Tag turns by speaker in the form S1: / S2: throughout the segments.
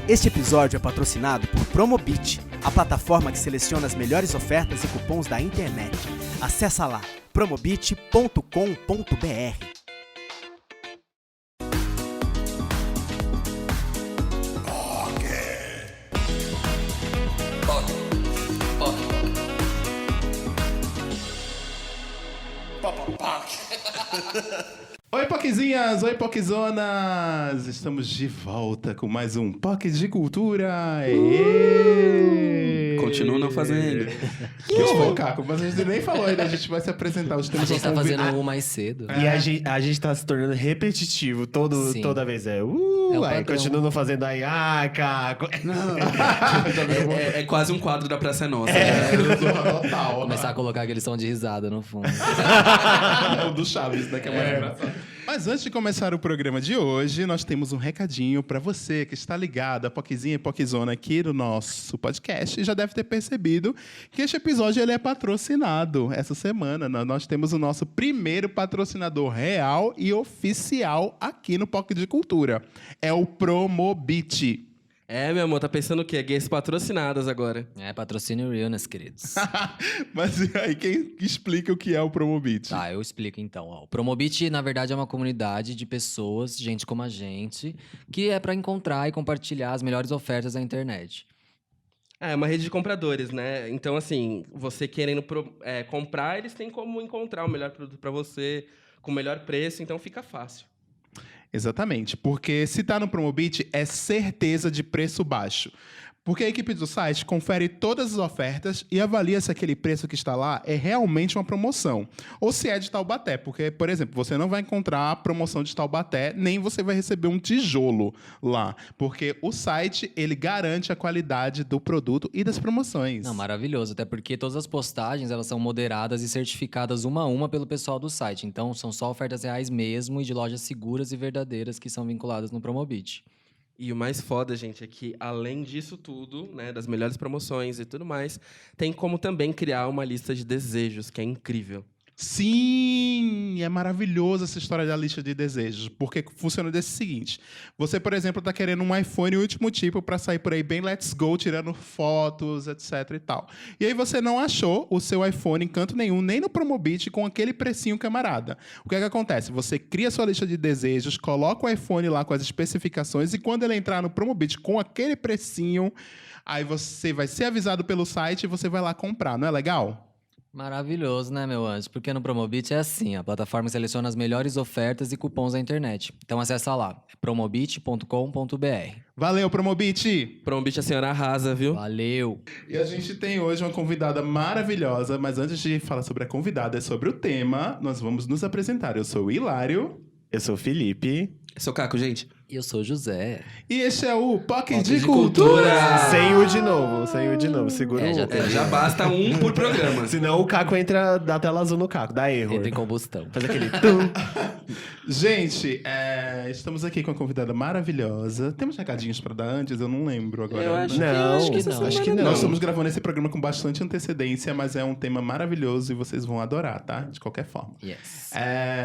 S1: Este episódio é patrocinado por Promobit, a plataforma que seleciona as melhores ofertas e cupons da internet. Acesse lá, promobit.com.br.
S2: Oi, Poquezinhas! Oi, Poquezonas! Estamos de volta com mais um Poque de Cultura!
S3: Continuo não fazendo.
S2: Que bom, Caco, mas a gente nem falou ainda, a gente vai se apresentar. Os
S4: A gente tá fazendo um mais cedo.
S5: E a gente tá se tornando repetitivo toda vez.
S4: É o
S5: Aí
S4: padrão.
S5: continua não fazendo aí, Caco.
S3: É quase um quadro da Praça é Nossa.
S2: Total.
S4: Começar a colocar aquele som de risada no fundo.
S2: O do Chaves, né? Que é mais engraçado. Mas antes de começar o programa de hoje, nós temos um recadinho para você que está ligado a Poquezinha e Poquezona aqui no nosso podcast e já deve ter percebido que este episódio ele é patrocinado. Essa semana nós temos o nosso primeiro patrocinador real e oficial aqui no Poque de Cultura. É o Promobit.
S3: É, meu amor, tá pensando o quê? Gays patrocinadas agora.
S4: É, patrocínio realness, queridos.
S2: Mas e aí, quem explica o que é o Promobit?
S4: Tá, eu explico então. Ó. O Promobit, na verdade, é uma comunidade de pessoas, gente como a gente, que é pra encontrar e compartilhar as melhores ofertas da internet.
S3: É uma rede de compradores, né? Então, assim, você querendo comprar, eles têm como encontrar o melhor produto pra você, com o melhor preço, então fica fácil.
S2: Exatamente, porque se está no Promobit é certeza de preço baixo. Porque a equipe do site confere todas as ofertas e avalia se aquele preço que está lá é realmente uma promoção. Ou se é de Taubaté, porque, por exemplo, você não vai encontrar a promoção de Taubaté, nem você vai receber um tijolo lá. Porque o site, ele garante a qualidade do produto e das promoções.
S4: Não, maravilhoso, até porque todas as postagens, elas são moderadas e certificadas uma a uma pelo pessoal do site. Então, são só ofertas reais mesmo e de lojas seguras e verdadeiras que são vinculadas no Promobit.
S3: E o mais foda, gente, é que além disso tudo, né, das melhores promoções e tudo mais, tem como também criar uma lista de desejos, que é incrível.
S2: Sim, é maravilhoso essa história da lista de desejos, porque funciona desse seguinte. Você, por exemplo, está querendo um iPhone último tipo para sair por aí bem let's go, tirando fotos, etc e tal. E aí você não achou o seu iPhone em canto nenhum, nem no Promobit, com aquele precinho camarada. O que é que acontece? Você cria sua lista de desejos, coloca o iPhone lá com as especificações e quando ele entrar no Promobit com aquele precinho, aí você vai ser avisado pelo site e você vai lá comprar. Não é legal?
S4: Maravilhoso, né, meu anjo? Porque no Promobit é assim, a plataforma seleciona as melhores ofertas e cupons da internet. Então acessa lá, promobit.com.br.
S2: Valeu, Promobit!
S3: Promobit, a senhora arrasa, viu?
S4: Valeu!
S2: E a gente tem hoje uma convidada maravilhosa, mas antes de falar sobre a convidada e sobre o tema, nós vamos nos apresentar. Eu sou o Hilário.
S5: Eu sou o Felipe.
S3: Eu sou o Caco, gente.
S4: E eu sou o José.
S2: E este é o Poque
S3: de
S2: de Cultura!
S5: Sem o de novo. Segura o...
S3: Já basta um por programa.
S5: Senão o Caco entra, dá tela azul no Caco, dá erro.
S4: Entra em combustão.
S5: Faz aquele tum.
S2: Gente, estamos aqui com uma convidada maravilhosa. Temos recadinhos para dar antes? Eu não lembro agora.
S3: Eu acho
S5: Acho que não.
S2: Nós estamos gravando esse programa com bastante antecedência, mas é um tema maravilhoso e vocês vão adorar, tá? De qualquer forma.
S4: Yes.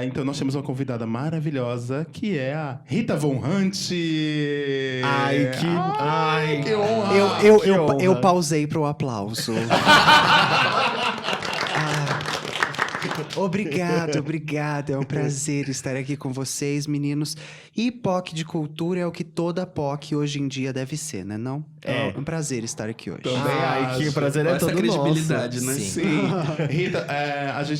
S2: Então nós temos uma convidada maravilhosa, que é a Rita Von Hunt.
S5: Ai,
S2: que honra!
S1: Eu pausei pro aplauso. Obrigado. É um prazer estar aqui com vocês, meninos. E POC de cultura é o que toda POC hoje em dia deve ser, né? Não? É um prazer estar aqui hoje.
S5: Ai, que prazer é
S3: Essa
S5: todo
S3: credibilidade,
S5: nosso.
S3: né?
S2: Sim. Rita,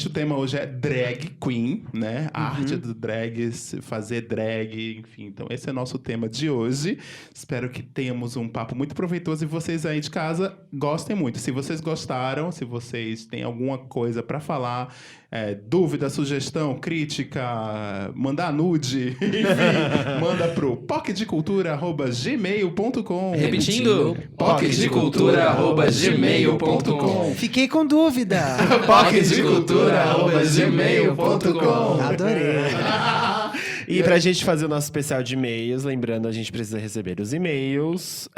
S2: o tema hoje é drag queen, né? A arte do drag, fazer drag, enfim. Então, esse é o nosso tema de hoje. Espero que tenhamos um papo muito proveitoso e vocês aí de casa gostem muito. Se vocês gostaram, se vocês têm alguma coisa para falar, dúvida, sugestão, crítica, mandar nude, enfim, manda pro pocdecultura@gmail.com.
S3: Repetindo, pocdecultura@gmail.com.
S1: Fiquei com dúvida.
S5: pocdecultura@gmail.com.
S1: Adorei.
S5: E pra gente fazer o nosso especial de e-mails, lembrando, a gente precisa receber os e-mails.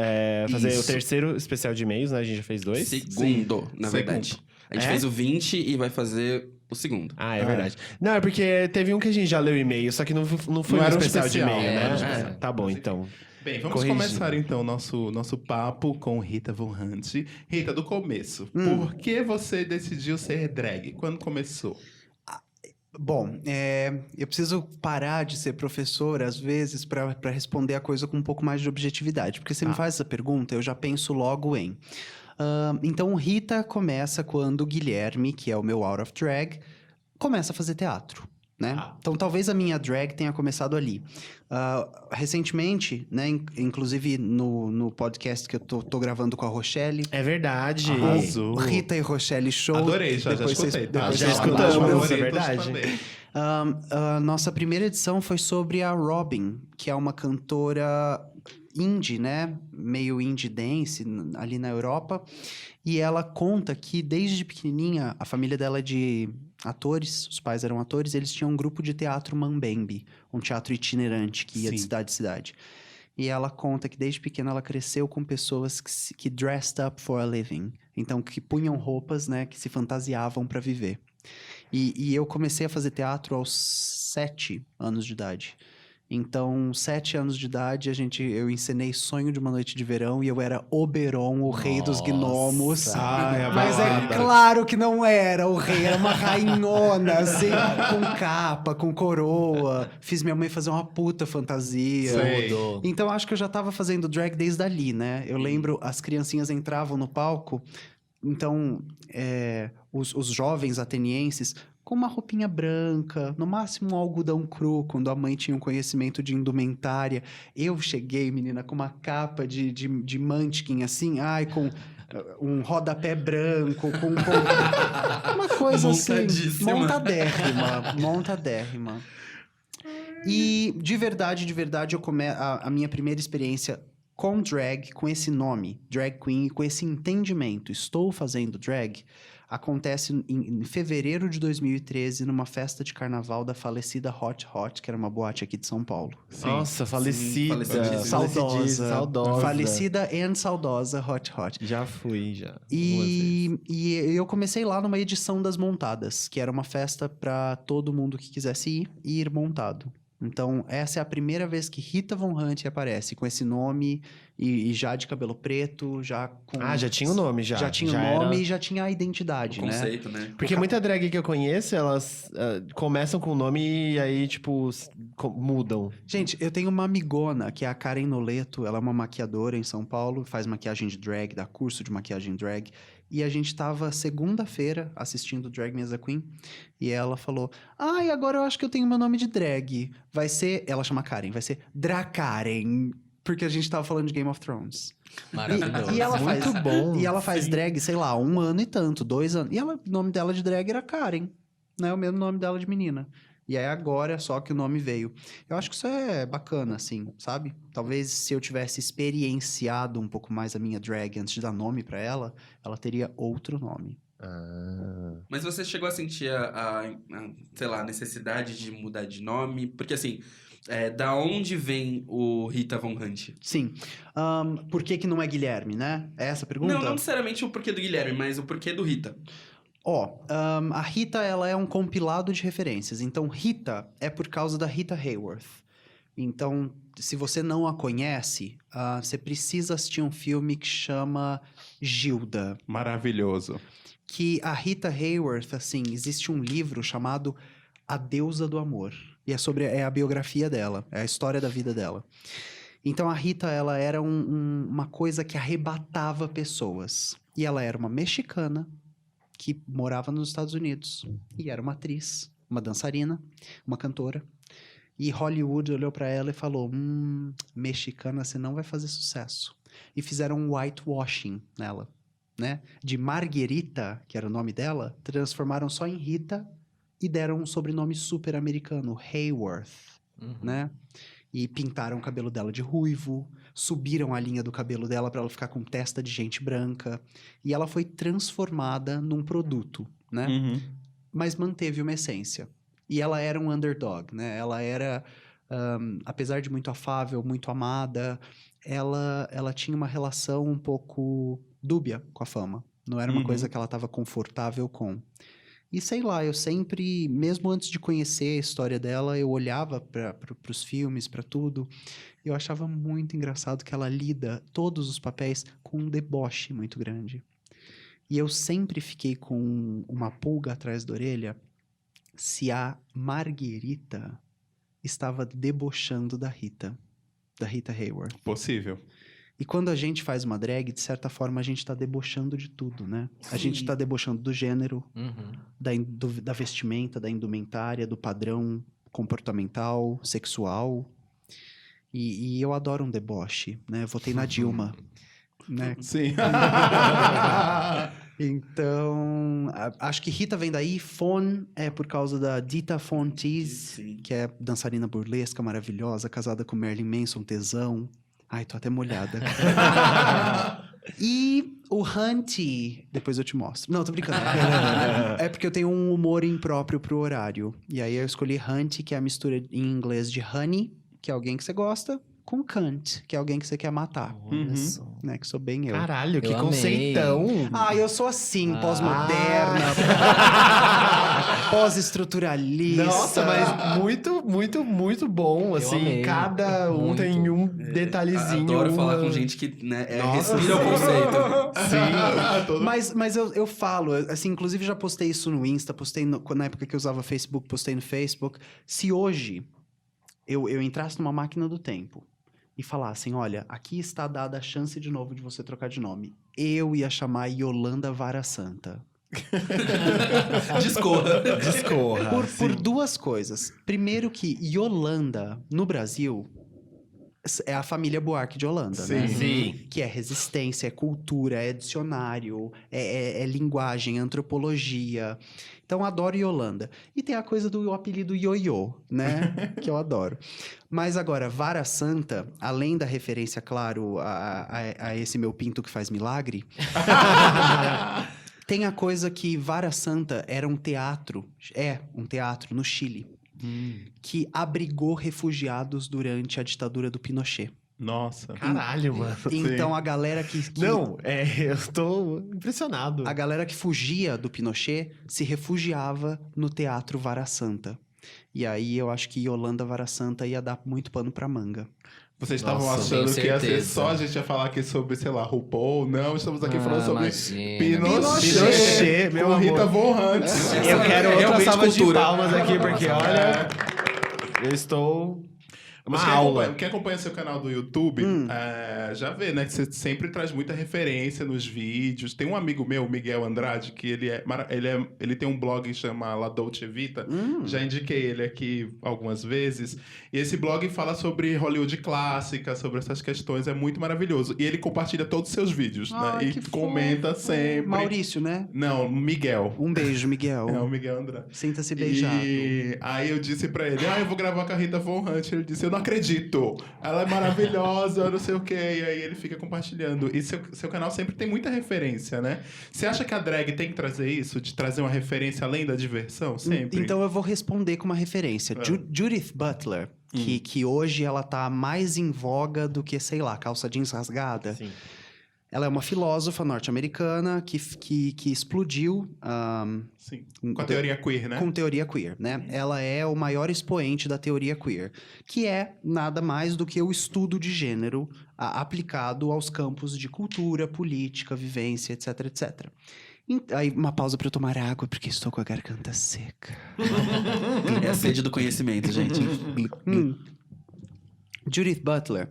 S5: Fazer
S2: Isso.
S5: o terceiro especial de e-mails, né? A gente já fez 2.
S3: Segundo, na verdade. A gente fez o 20 e vai fazer o segundo.
S5: Ah, é verdade. Não, é porque teve um que a gente já leu e-mail, só que não foi
S2: Não
S5: um
S2: era um
S5: especial de
S2: especial.
S5: e-mail,
S3: É,
S5: né?
S3: é.
S5: Tá bom, então.
S2: Bem, vamos
S5: Corrigindo.
S2: começar então nosso papo com Rita Von Hunt. Rita, do começo. Por que você decidiu ser drag? Quando começou?
S1: Bom, eu preciso parar de ser professor, às vezes, para responder a coisa com um pouco mais de objetividade. Porque você me faz essa pergunta, eu já penso logo em. Então, Rita começa quando o Guilherme, que é o meu out of drag, começa a fazer teatro, né? Então, talvez a minha drag tenha começado ali. Recentemente, né, inclusive no podcast que eu tô gravando com a Rochelle,
S5: É verdade.
S2: Arrasou.
S1: Rita e Rochelle Show.
S2: Adorei, já
S1: depois vocês-
S2: escutei. Tá?
S1: depois
S5: já
S1: vocês
S5: escutamos,
S1: falam.
S5: é verdade.
S1: A nossa primeira edição foi sobre a Robin, que é uma cantora indie, né? Meio indie dance ali na Europa. E ela conta que desde pequenininha, a família dela é de atores, os pais eram atores, eles tinham um grupo de teatro Mambembe, um teatro itinerante que ia de
S2: Sim.
S1: cidade em cidade. E ela conta que desde pequena ela cresceu com pessoas que dressed up for a living. Então, que punham roupas, né? Que se fantasiavam para viver. E eu comecei a fazer teatro aos 7 anos de idade. Então, 7 anos de idade, eu encenei Sonho de uma Noite de Verão e eu era Oberon, o rei dos gnomos.
S2: Ai, a
S1: Mas é
S2: balada.
S1: claro que não era o rei, era uma rainhona, assim, com capa, com coroa. Fiz minha mãe fazer uma puta fantasia.
S2: Sei.
S4: Tudo.
S1: Então, acho que eu já tava fazendo drag desde ali, né? Eu lembro, as criancinhas entravam no palco, então, os jovens atenienses com uma roupinha branca, no máximo um algodão cru, quando a mãe tinha um conhecimento de indumentária. Eu cheguei, menina, com uma capa de Munchkin, assim, com um rodapé branco, com uma coisa assim,
S3: Montadíssima.
S1: montadérrima. E de verdade, a minha primeira experiência com drag, com esse nome, drag queen, e com esse entendimento, estou fazendo drag, acontece em fevereiro de 2013, numa festa de carnaval da falecida Hot Hot, que era uma boate aqui de São Paulo.
S5: Nossa, falecida.
S3: falecidíssima.
S5: Saudosa.
S1: Falecida e saudosa Hot Hot.
S5: Já fui, já.
S1: E eu comecei lá numa edição das montadas, que era uma festa para todo mundo que quisesse ir montado. Então, essa é a primeira vez que Rita Von Hunt aparece com esse nome e já de cabelo preto, já com...
S5: Já tinha o nome, já.
S1: Já tinha o nome e já tinha a identidade,
S3: O
S1: né?
S3: conceito, né?
S5: Porque muita drag que eu conheço, elas começam com o nome e aí, tipo, mudam.
S1: Gente, eu tenho uma amigona, que é a Karen Noleto. Ela é uma maquiadora em São Paulo, faz maquiagem de drag, dá curso de maquiagem drag. E a gente tava segunda-feira assistindo Drag Mesa Queen. E ela falou, e agora eu acho que eu tenho meu nome de drag. Vai ser... Ela chama Karen, vai ser Dracaren. Porque a gente tava falando de Game of Thrones.
S4: Maravilhoso.
S1: E ela faz,
S5: Muito bom.
S1: E ela faz drag, sei lá, 1 ano e tanto, 2 anos. E o nome dela de drag era Karen. Não é o mesmo nome dela de menina. E aí agora só que o nome veio. Eu acho que isso é bacana, assim, sabe? Talvez se eu tivesse experienciado um pouco mais a minha drag antes de dar nome pra ela, ela teria outro nome.
S3: Mas você chegou a sentir sei lá, a necessidade de mudar de nome? Porque assim, da onde vem o Rita Von Hunt?
S1: Sim. Por que não é Guilherme, né? É essa a pergunta?
S3: Não necessariamente o porquê do Guilherme, mas o porquê do Rita.
S1: A Rita, ela é um compilado de referências. Então, Rita é por causa da Rita Hayworth. Então, se você não a conhece, você precisa assistir um filme que chama Gilda.
S2: Maravilhoso.
S1: Que a Rita Hayworth, assim, existe um livro chamado A Deusa do Amor. E é a biografia dela, é a história da vida dela. Então, a Rita, ela era uma coisa que arrebatava pessoas. E ela era uma mexicana que morava nos Estados Unidos. E era uma atriz, uma dançarina, uma cantora. E Hollywood olhou pra ela e falou, mexicana, você não vai fazer sucesso. E fizeram um whitewashing nela, né? De Marguerita, que era o nome dela, transformaram só em Rita e deram um sobrenome super americano, Hayworth, né? E pintaram o cabelo dela de ruivo, subiram a linha do cabelo dela para ela ficar com testa de gente branca. E ela foi transformada num produto, né?
S2: Uhum.
S1: Mas manteve uma essência. E ela era um underdog, né? Ela era, apesar de muito afável, muito amada, ela tinha uma relação um pouco dúbia com a fama. Não era uma coisa que ela estava confortável com. E sei lá, eu sempre, mesmo antes de conhecer a história dela, eu olhava para os filmes, para tudo, e eu achava muito engraçado que ela lida todos os papéis com um deboche muito grande. E eu sempre fiquei com uma pulga atrás da orelha se a Marguerita estava debochando da Rita Hayworth.
S2: Possível.
S1: E quando a gente faz uma drag, de certa forma, a gente tá debochando de tudo, né? A gente tá debochando do gênero, da vestimenta, da indumentária, do padrão comportamental, sexual. E eu adoro um deboche, né? Eu votei na Dilma, né?
S2: Sim.
S1: Então, acho que Rita vem daí. Fawn é por causa da Dita Von Teese, que é dançarina burlesca maravilhosa, casada com Marilyn Manson, tesão. Ai, tô até molhada. E o Hunty, depois eu te mostro. Não, tô brincando. É porque eu tenho um humor impróprio pro horário. E aí eu escolhi Hunty, que é a mistura em inglês de honey, que é alguém que você gosta, com cunt, que é alguém que você quer matar.
S4: Olha só.
S1: Né? Que sou bem eu.
S5: Caralho, que
S4: Eu amei.
S5: conceitão.
S1: Ah, eu sou assim, pós-moderna, pós-estruturalista.
S5: Nossa, mas muito bom, assim.
S4: amei.
S5: Cada um
S4: Muito.
S5: tem um detalhezinho.
S6: Adoro falar com
S5: uma-
S6: gente que né,
S5: Nossa,
S6: respira o
S5: sim.
S6: conceito.
S2: Todo-
S1: Mas eu falo, assim, inclusive já postei isso no Insta, postei na época que eu usava Facebook, postei no Facebook. Se hoje eu entrasse numa máquina do tempo e falassem, olha, aqui está dada a chance de novo de você trocar de nome, eu ia chamar Yolanda Vara Santa.
S6: Discorra.
S5: Discorra.
S1: Por duas coisas. Primeiro que Yolanda, no Brasil, é a família Buarque de Holanda, né?
S5: Sim.
S1: Que é resistência, é cultura, é dicionário, é linguagem, antropologia. Então, adoro Yolanda. E tem a coisa do apelido Ioiô, né? Que eu adoro. Mas agora, Vara Santa, além da referência, claro, a esse meu pinto que faz milagre... Tem a coisa que Vara Santa era um teatro no Chile, que abrigou refugiados durante a ditadura do Pinochet.
S2: Nossa.
S5: Caralho, mano.
S1: Então a galera que
S5: Não, eu tô impressionado.
S1: a galera que fugia do Pinochet se refugiava no Teatro Vara Santa. E aí eu acho que Yolanda Vara Santa ia dar muito pano pra manga.
S2: Vocês estavam
S5: Nossa,
S2: achando
S4: tenho
S2: que ia ser
S4: certeza.
S2: só a gente ia falar aqui sobre, sei lá, RuPaul. Não, estamos aqui falando sobre
S4: imagina.
S5: Pinochet, meu
S2: com Rita
S5: amor.
S2: Von Hunt.
S5: Eu quero outra
S6: Realmente
S5: salva de
S6: cultura.
S5: palmas aqui, porque olha... Eu estou...
S2: Mas
S5: Uma
S2: quem
S5: aula.
S2: acompanha, quem acompanha seu canal do YouTube já vê, né? Que você sempre traz muita referência nos vídeos. Tem um amigo meu, Miguel Andrade, que ele tem um blog que chama La Dolce Vita. Já indiquei ele aqui algumas vezes. E esse blog fala sobre Hollywood clássica, sobre essas questões. É muito maravilhoso. E ele compartilha todos os seus vídeos,
S1: Ai,
S2: né?
S1: que
S2: E comenta
S1: fofo.
S2: sempre.
S1: Maurício, né?
S2: Não, Miguel.
S1: Um beijo, Miguel.
S2: É o Miguel Andrade.
S1: Sinta-se beijado.
S2: E aí eu disse pra ele, eu vou gravar com a Rita Von Hunt. Ele disse, eu não acredito. Ela é maravilhosa, não sei o quê. E aí ele fica compartilhando. E seu canal sempre tem muita referência, né? Você acha que a drag tem que trazer isso? De trazer uma referência além da diversão? Sempre?
S1: Então eu vou responder com uma referência. Judith Butler, que hoje ela tá mais em voga do que, sei lá, calça jeans rasgada.
S5: Sim.
S1: Ela é uma filósofa norte-americana que explodiu
S2: Sim. Com a teoria queer, né?
S1: com teoria queer, né? Ela é o maior expoente da teoria queer, que é nada mais do que o estudo de gênero aplicado aos campos de cultura, política, vivência, etc, etc. Aí, uma pausa para eu tomar água, porque estou com a garganta seca.
S6: É a sede do conhecimento, gente.
S1: Judith Butler.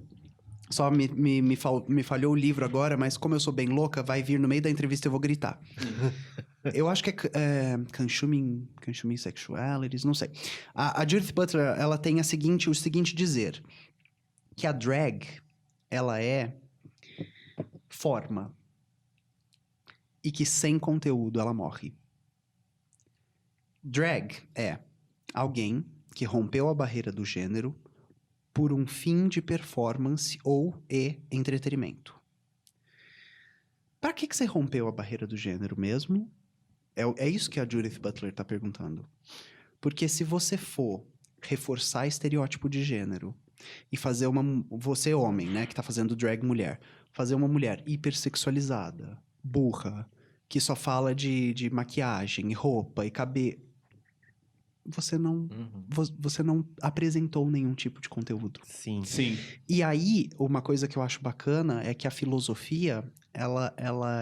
S1: Só me falhou o livro agora, mas como eu sou bem louca, vai vir no meio da entrevista e eu vou gritar. Eu acho que é Consuming Sexualities, não sei. A Judith Butler, ela tem o seguinte dizer. Que a drag, ela é forma. E que sem conteúdo ela morre. Drag é alguém que rompeu a barreira do gênero por um fim de performance e entretenimento. Para que você rompeu a barreira do gênero mesmo? É isso que a Judith Butler está perguntando. Porque se você for reforçar estereótipo de gênero e fazer você homem, né, que tá fazendo drag mulher, fazer uma mulher hipersexualizada, burra, que só fala de maquiagem, e roupa e cabelo, você não, você não apresentou nenhum tipo de conteúdo.
S5: Sim.
S2: Sim.
S1: E aí, uma coisa que eu acho bacana é que a filosofia, ela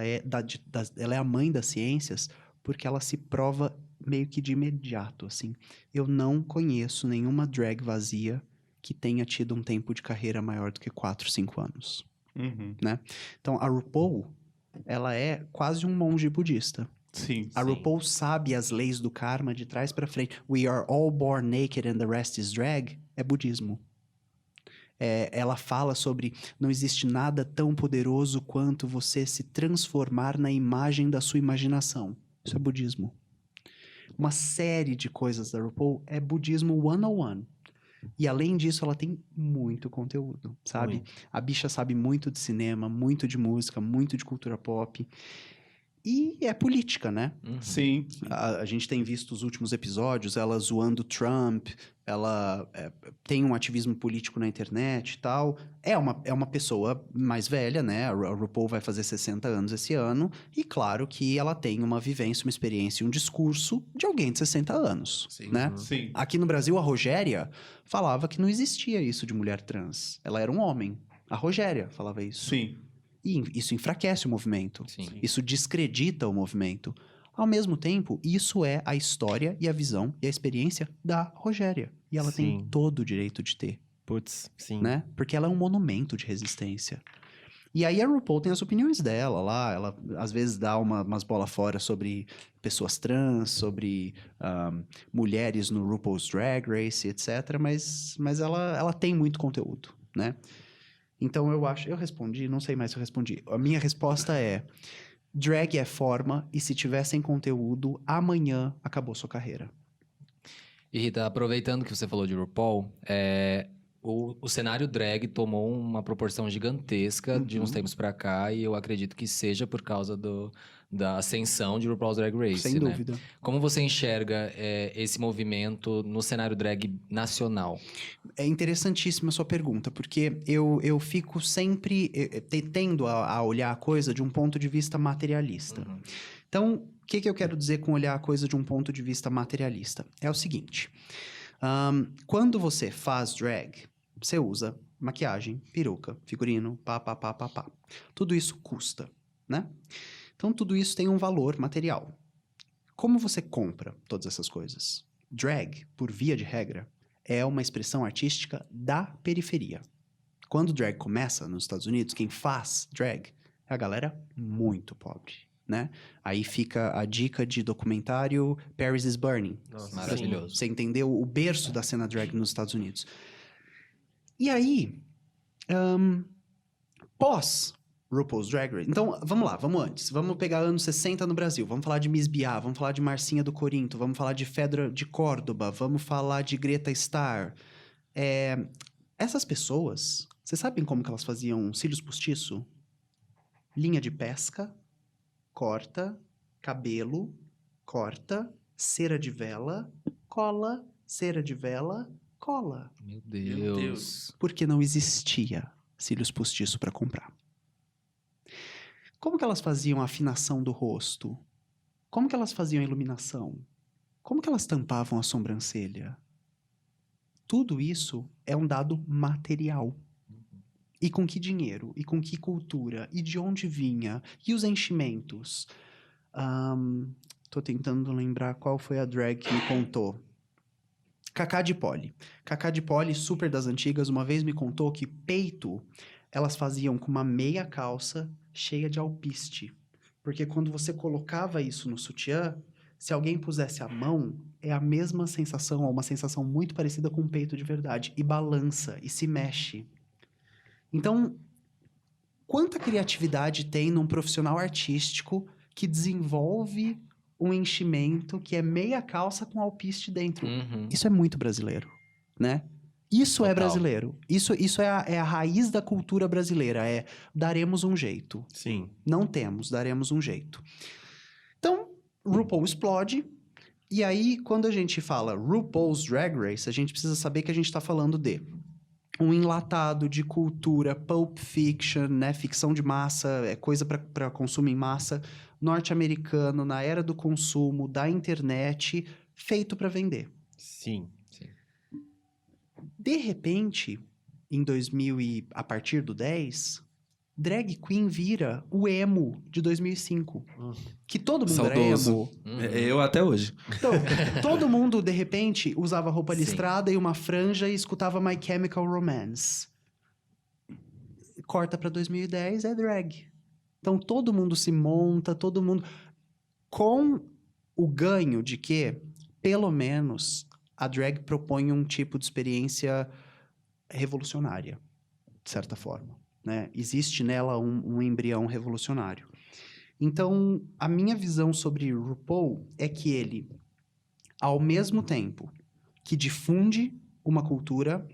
S1: é a mãe das ciências, porque ela se prova meio que de imediato, assim. Eu não conheço nenhuma drag vazia que tenha tido um tempo de carreira maior do que 4, 5 anos.
S2: Uhum.
S1: Então, a RuPaul, ela é quase um monge budista.
S2: Sim.
S1: A RuPaul sabe as leis do karma de trás pra frente. We are all born naked and the rest is drag. É budismo. Ela fala sobre não existe nada tão poderoso quanto você se transformar na imagem da sua imaginação. Isso é budismo. Uma série de coisas da RuPaul é budismo 101. E além disso, ela tem muito conteúdo, sabe?
S5: Muito.
S1: A bicha sabe muito de cinema, muito de música, muito de cultura pop. E é política, né?
S2: Sim.
S1: A gente tem visto os últimos episódios, ela zoando Trump, ela tem um ativismo político na internet e tal. É uma pessoa mais velha, né? A RuPaul vai fazer 60 anos esse ano. E claro que ela tem uma vivência, uma experiência e um discurso de alguém de 60 anos, né?
S2: Sim.
S1: Aqui no Brasil, a Rogéria falava que não existia isso de mulher trans. Ela era um homem. A Rogéria falava isso.
S2: Sim.
S1: E isso enfraquece o movimento.
S4: Sim.
S1: Isso descredita o movimento. Ao mesmo tempo, isso é a história e a visão e a experiência da Rogéria. E ela tem
S5: Sim.
S1: todo o direito de ter,
S5: Putz, sim.
S1: né? Porque ela é um monumento de resistência. E aí a RuPaul tem as opiniões dela lá. Ela, às vezes, dá umas bolas fora sobre pessoas trans, sobre mulheres no RuPaul's Drag Race, etc. Mas ela tem muito conteúdo, né? Então, eu respondi, não sei mais se eu respondi. A minha resposta é, drag é forma e se tiver sem conteúdo, amanhã acabou sua carreira.
S4: E Rita, aproveitando que você falou de RuPaul, o cenário drag tomou uma proporção gigantesca de uns tempos pra cá e eu acredito que seja por causa da ascensão de RuPaul's Drag Race,
S1: Sem
S4: né?
S1: dúvida.
S4: Como você enxerga esse movimento no cenário drag nacional?
S1: É interessantíssima a sua pergunta, porque eu fico sempre tendo a olhar a coisa de um ponto de vista materialista. Então, o que eu quero dizer com olhar a coisa de um ponto de vista materialista? É o seguinte, quando você faz drag, você usa maquiagem, peruca, figurino, pá. Tudo isso custa, né? Então, tudo isso tem um valor material. Como você compra todas essas coisas? Drag, por via de regra, é uma expressão artística da periferia. Quando drag começa nos Estados Unidos, quem faz drag é a galera muito pobre, né? Aí fica a dica de documentário Paris is Burning.
S5: Nossa,
S4: Maravilhoso.
S1: Você entendeu o berço da cena drag nos Estados Unidos. E aí, pós RuPaul's Drag Race... Então, vamos lá, vamos antes. Vamos pegar anos 60 no Brasil. Vamos falar de Miss Biá, vamos falar de Marcinha do Corinto, vamos falar de Fedra de Córdoba, vamos falar de Greta Starr. Essas pessoas, vocês sabem como que elas faziam cílios postiço? Linha de pesca, corta, cabelo, corta, cera de vela, cola, cera de vela, cola.
S4: Meu
S6: Meu Deus.
S1: Porque não existia cílios postiço para comprar. Como que elas faziam a afinação do rosto? Como que elas faziam a iluminação? Como que elas tampavam a sobrancelha? Tudo isso é um dado material. E com que dinheiro? E com que cultura? E de onde vinha? E os enchimentos? Tô tentando lembrar qual foi a drag que me contou. Cacá de Poli. Cacá de Poli, super das antigas, uma vez me contou que peito elas faziam com uma meia calça cheia de alpiste. Porque quando você colocava isso no sutiã, se alguém pusesse a mão, é a mesma sensação, ou uma sensação muito parecida com um peito de verdade. E balança, e se mexe. Então, quanta criatividade tem num profissional artístico que desenvolve um enchimento que é meia calça com alpiste dentro? Isso é muito brasileiro, né? Isso é
S4: Total.
S1: brasileiro. Isso é a raiz da cultura brasileira. É daremos um jeito.
S5: Sim.
S1: Não temos, daremos um jeito. Então, RuPaul explode. E aí, quando a gente fala RuPaul's Drag Race, a gente precisa saber que a gente está falando de um enlatado de cultura, Pulp Fiction, né? Ficção de massa, é coisa para consumo em massa, norte-americano, na era do consumo, da internet, feito para vender.
S5: Sim.
S1: De repente, em 2000 e a partir do 10, drag queen vira o emo de 2005. Que todo mundo
S6: Saudoso.
S1: era emo.
S6: Eu até hoje.
S1: Então, todo mundo, de repente, usava roupa
S4: Sim.
S1: listrada e uma franja e escutava My Chemical Romance. Corta pra 2010, é drag. Então, todo mundo se monta, todo mundo... Com o ganho de que, pelo menos, a drag propõe um tipo de experiência revolucionária, de certa forma, né? Existe nela um embrião revolucionário. Então, a minha visão sobre RuPaul é que ele, ao mesmo tempo que difunde uma cultura,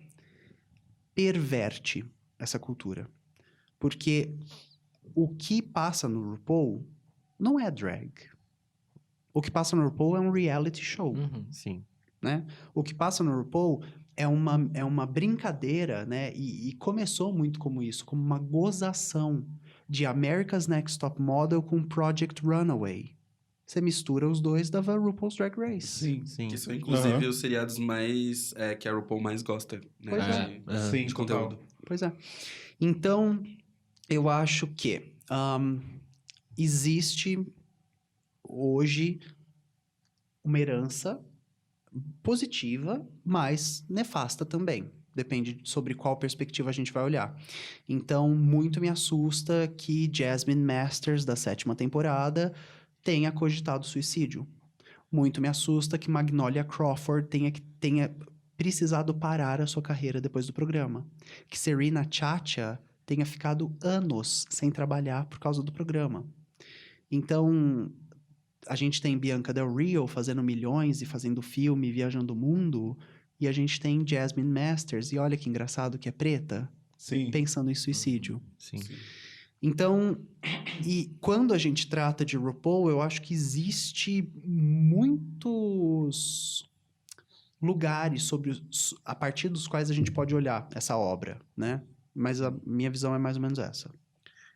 S1: perverte essa cultura. Porque o que passa no RuPaul não é drag. O que passa no RuPaul é um reality show,
S5: Sim.
S1: né? O que passa no RuPaul é uma brincadeira, né? E começou muito como isso, como uma gozação de America's Next Top Model com Project Runaway. Você mistura os dois, dava RuPaul's Drag Race.
S2: Sim.
S5: Sim.
S6: Que são, inclusive,
S2: Aham.
S6: os seriados mais... que a RuPaul mais gosta, né?
S1: Pois
S6: de,
S2: Sim,
S6: de
S2: total.
S6: conteúdo.
S1: Pois é. Então, eu acho que existe hoje uma herança positiva, mas nefasta também. Depende sobre qual perspectiva a gente vai olhar. Então, muito me assusta que Jasmine Masters, da 7ª temporada, tenha cogitado suicídio. Muito me assusta que Magnolia Crawford tenha precisado parar a sua carreira depois do programa. Que Serena Chacha tenha ficado anos sem trabalhar por causa do programa. Então, a gente tem Bianca Del Rio fazendo milhões e fazendo filme, viajando o mundo, e a gente tem Jasmine Masters, e olha que engraçado que é preta,
S2: Sim.
S1: pensando em suicídio.
S5: Sim.
S1: Então, e quando a gente trata de RuPaul, eu acho que existe muitos lugares a partir dos quais a gente pode olhar essa obra, né? Mas a minha visão é mais ou menos essa.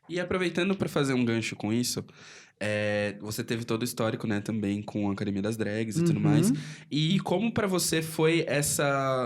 S6: E aproveitando para fazer um gancho com isso, você teve todo o histórico, né, também com a Academia das Drags e tudo mais. E como para você foi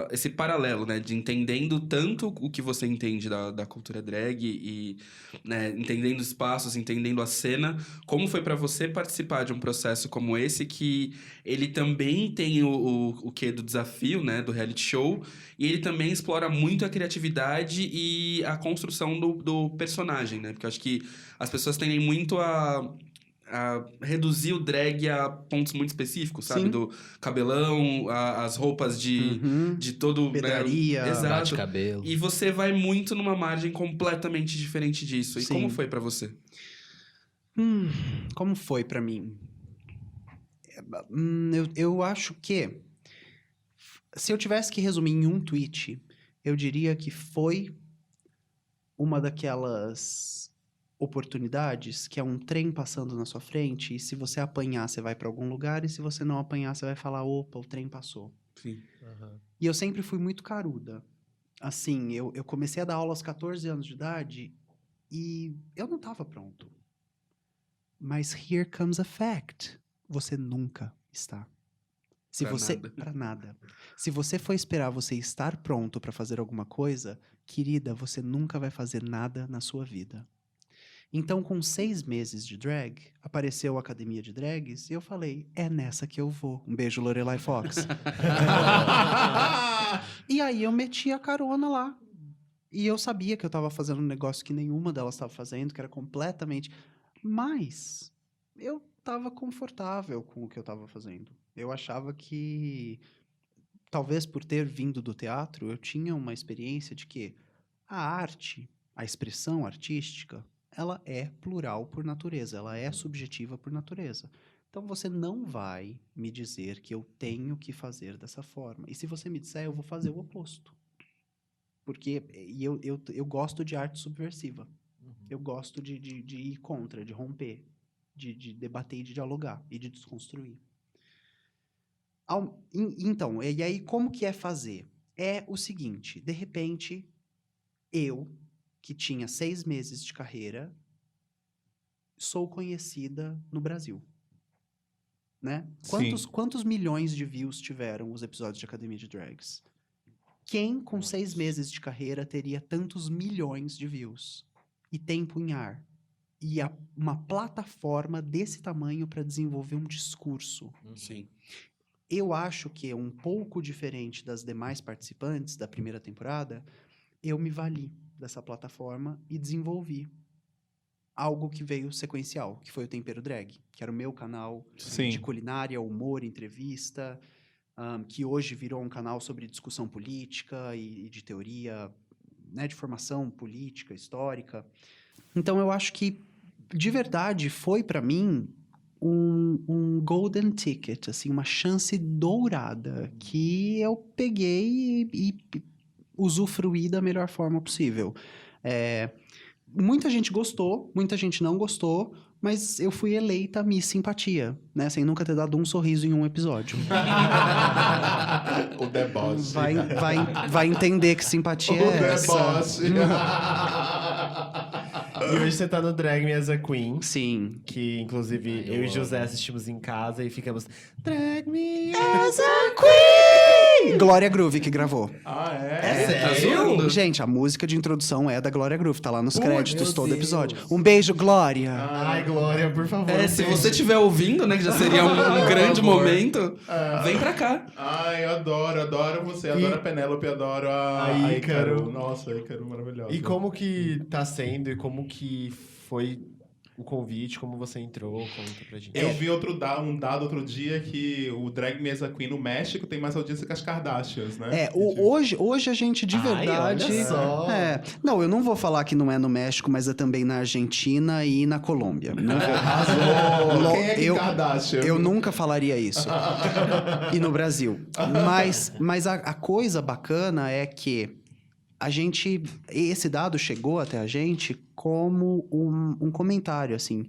S6: esse paralelo, né, de entendendo tanto o que você entende da cultura drag e, né, entendendo os espaços, entendendo a cena, como foi para você participar de um processo como esse que ele também tem o quê do desafio, né, do reality show, e ele também explora muito a criatividade e a construção do personagem, né? Porque eu acho que as pessoas tendem muito a reduzir o drag a pontos muito específicos, sabe?
S1: Sim.
S6: Do cabelão, as roupas de todo...
S1: Pedraria.
S6: Né? Exato.
S4: Bate-cabelo.
S6: E você vai muito numa margem completamente diferente disso. E
S1: Sim.
S6: como foi pra você?
S1: Como foi pra mim? Eu acho que se eu tivesse que resumir em um tweet, eu diria que foi uma daquelas oportunidades que é um trem passando na sua frente e se você apanhar, você vai pra algum lugar e se você não apanhar, você vai falar, opa, o trem passou.
S6: Sim.
S1: E eu sempre fui muito caruda. Assim, eu comecei a dar aula aos 14 anos de idade e eu não estava pronto. Mas here comes a fact. Você nunca está. Pra nada. Se você for esperar você estar pronto para fazer alguma coisa, querida, você nunca vai fazer nada na sua vida. Então, com 6 meses de drag, apareceu a Academia de Drags e eu falei, é nessa que eu vou. Um beijo, Lorelai Fox. E aí eu meti a carona lá. E eu sabia que eu estava fazendo um negócio que nenhuma delas estava fazendo, que era completamente... Mas eu estava confortável com o que eu estava fazendo. Eu achava que, talvez por ter vindo do teatro, eu tinha uma experiência de que a arte, a expressão artística, ela é plural por natureza, ela é subjetiva por natureza. Então você não vai me dizer que eu tenho que fazer dessa forma. E se você me disser, eu vou fazer o oposto. Porque eu gosto de arte subversiva. Eu gosto de ir contra, de romper, de debater e de dialogar e de desconstruir. Então, e aí como que é fazer? É o seguinte, de repente, Eu, que tinha 6 meses de carreira, sou conhecida no Brasil. Né?
S2: Sim.
S1: Quantos milhões de views tiveram os episódios de Academia de Drags? Quem com 6 meses de carreira teria tantos milhões de views? E tempo em ar? E uma plataforma desse tamanho para desenvolver um discurso?
S6: Sim.
S1: Eu acho que é um pouco diferente das demais participantes da primeira temporada. Eu me vali dessa plataforma e desenvolvi algo que veio sequencial, que foi o Tempero Drag, que era o meu canal
S2: Sim.
S1: de culinária, humor, entrevista, que hoje virou um canal sobre discussão política e de teoria, né, de formação política, histórica. Então, eu acho que, de verdade, foi para mim um golden ticket, assim, uma chance dourada que eu peguei e usufruí da melhor forma possível. Muita gente gostou, muita gente não gostou, mas eu fui eleita Miss Simpatia, né? Sem nunca ter dado um sorriso em um episódio.
S2: O deboche.
S1: Vai entender que simpatia
S2: O
S1: é essa.
S2: deboche.
S5: E hoje você tá no Drag Me as a Queen.
S1: Sim.
S5: Que, inclusive, eu e José assistimos em casa e ficamos... Drag Me
S1: As a Queen! Glória Groove que gravou.
S2: Ah, é?
S6: Tá zoando?
S1: Gente, a música de introdução é da Glória Groove, tá lá nos créditos
S5: meu
S1: todo
S5: Deus.
S1: episódio. Um beijo, Glória!
S5: Ai, Glória, por favor.
S6: Se você estiver ouvindo, né, que já seria um grande
S2: favor.
S6: momento, vem pra cá.
S2: Ai, eu adoro você, adoro a Penélope, adoro a Ícaro. Nossa, a Ícaro maravilhosa.
S5: E como que tá sendo e como que foi o convite, como você entrou, conta pra gente.
S2: Eu vi um dado outro dia que o Drag Me as a Queen no México tem mais audiência que as Kardashians, né?
S1: Hoje a gente de
S5: Ai,
S1: verdade.
S5: olha só.
S1: Não, eu não vou falar que não é no México, mas é também na Argentina e na Colômbia. Não vou.
S2: Arrasou! Quem é que
S1: eu-
S2: Kardashian?
S1: Eu nunca falaria isso. E no Brasil. Mas a coisa bacana é que esse dado chegou até a gente como um comentário, assim.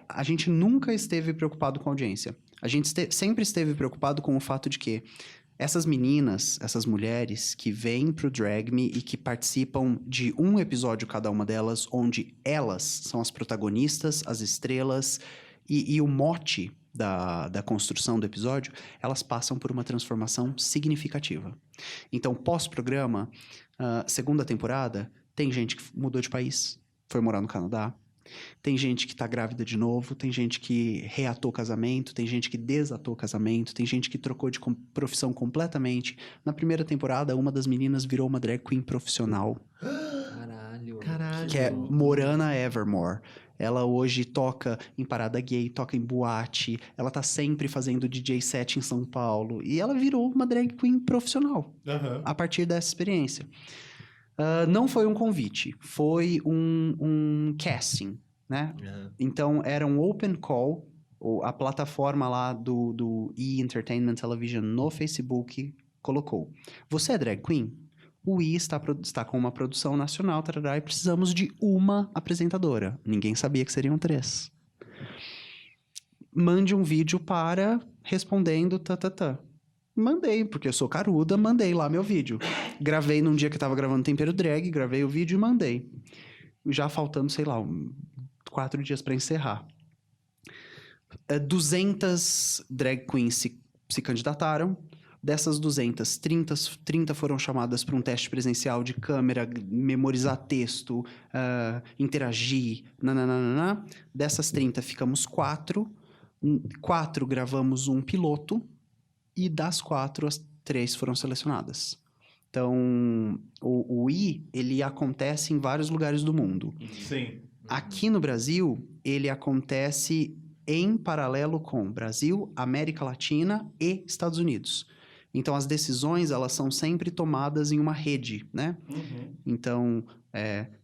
S1: A gente nunca esteve preocupado com a audiência. A gente sempre esteve preocupado com o fato de que essas meninas, essas mulheres que vêm pro Drag Me e que participam de um episódio cada uma delas, onde elas são as protagonistas, as estrelas e o mote da construção do episódio, elas passam por uma transformação significativa. Então, pós-programa, segunda temporada, tem gente que mudou de país, foi morar no Canadá. Tem gente que tá grávida de novo, tem gente que reatou casamento, tem gente que desatou casamento, tem gente que trocou de profissão completamente. Na primeira temporada, uma das meninas virou uma drag queen profissional,
S4: Caralho.
S1: que é Morana Evermore. Ela hoje toca em parada gay, toca em boate, ela tá sempre fazendo DJ set em São Paulo. E ela virou uma drag queen profissional
S2: Aham.
S1: a partir dessa experiência. Não foi um convite, foi um casting, né? Então, era um open call, a plataforma lá do E! Entertainment Television no Facebook colocou. Você é drag queen? O E! está com uma produção nacional, tarará, e precisamos de uma apresentadora. Ninguém sabia que seriam 3. Mande um vídeo para respondendo Mandei, porque eu sou caruda, mandei lá meu vídeo. Gravei num dia que eu tava gravando Tempero Drag, gravei o vídeo e mandei. Já faltando, sei lá, 4 dias pra encerrar. 200 drag queens se candidataram. Dessas 200, 30 foram chamadas para um teste presencial de câmera, memorizar texto, interagir, nananana. Dessas 30, ficamos 4. 4 gravamos um piloto. E das 4, as 3 foram selecionadas. Então, o I, ele acontece em vários lugares do mundo.
S2: Sim.
S1: Aqui no Brasil, ele acontece em paralelo com Brasil, América Latina e Estados Unidos. Então, as decisões, elas são sempre tomadas em uma rede, né?
S2: Uhum.
S1: Então,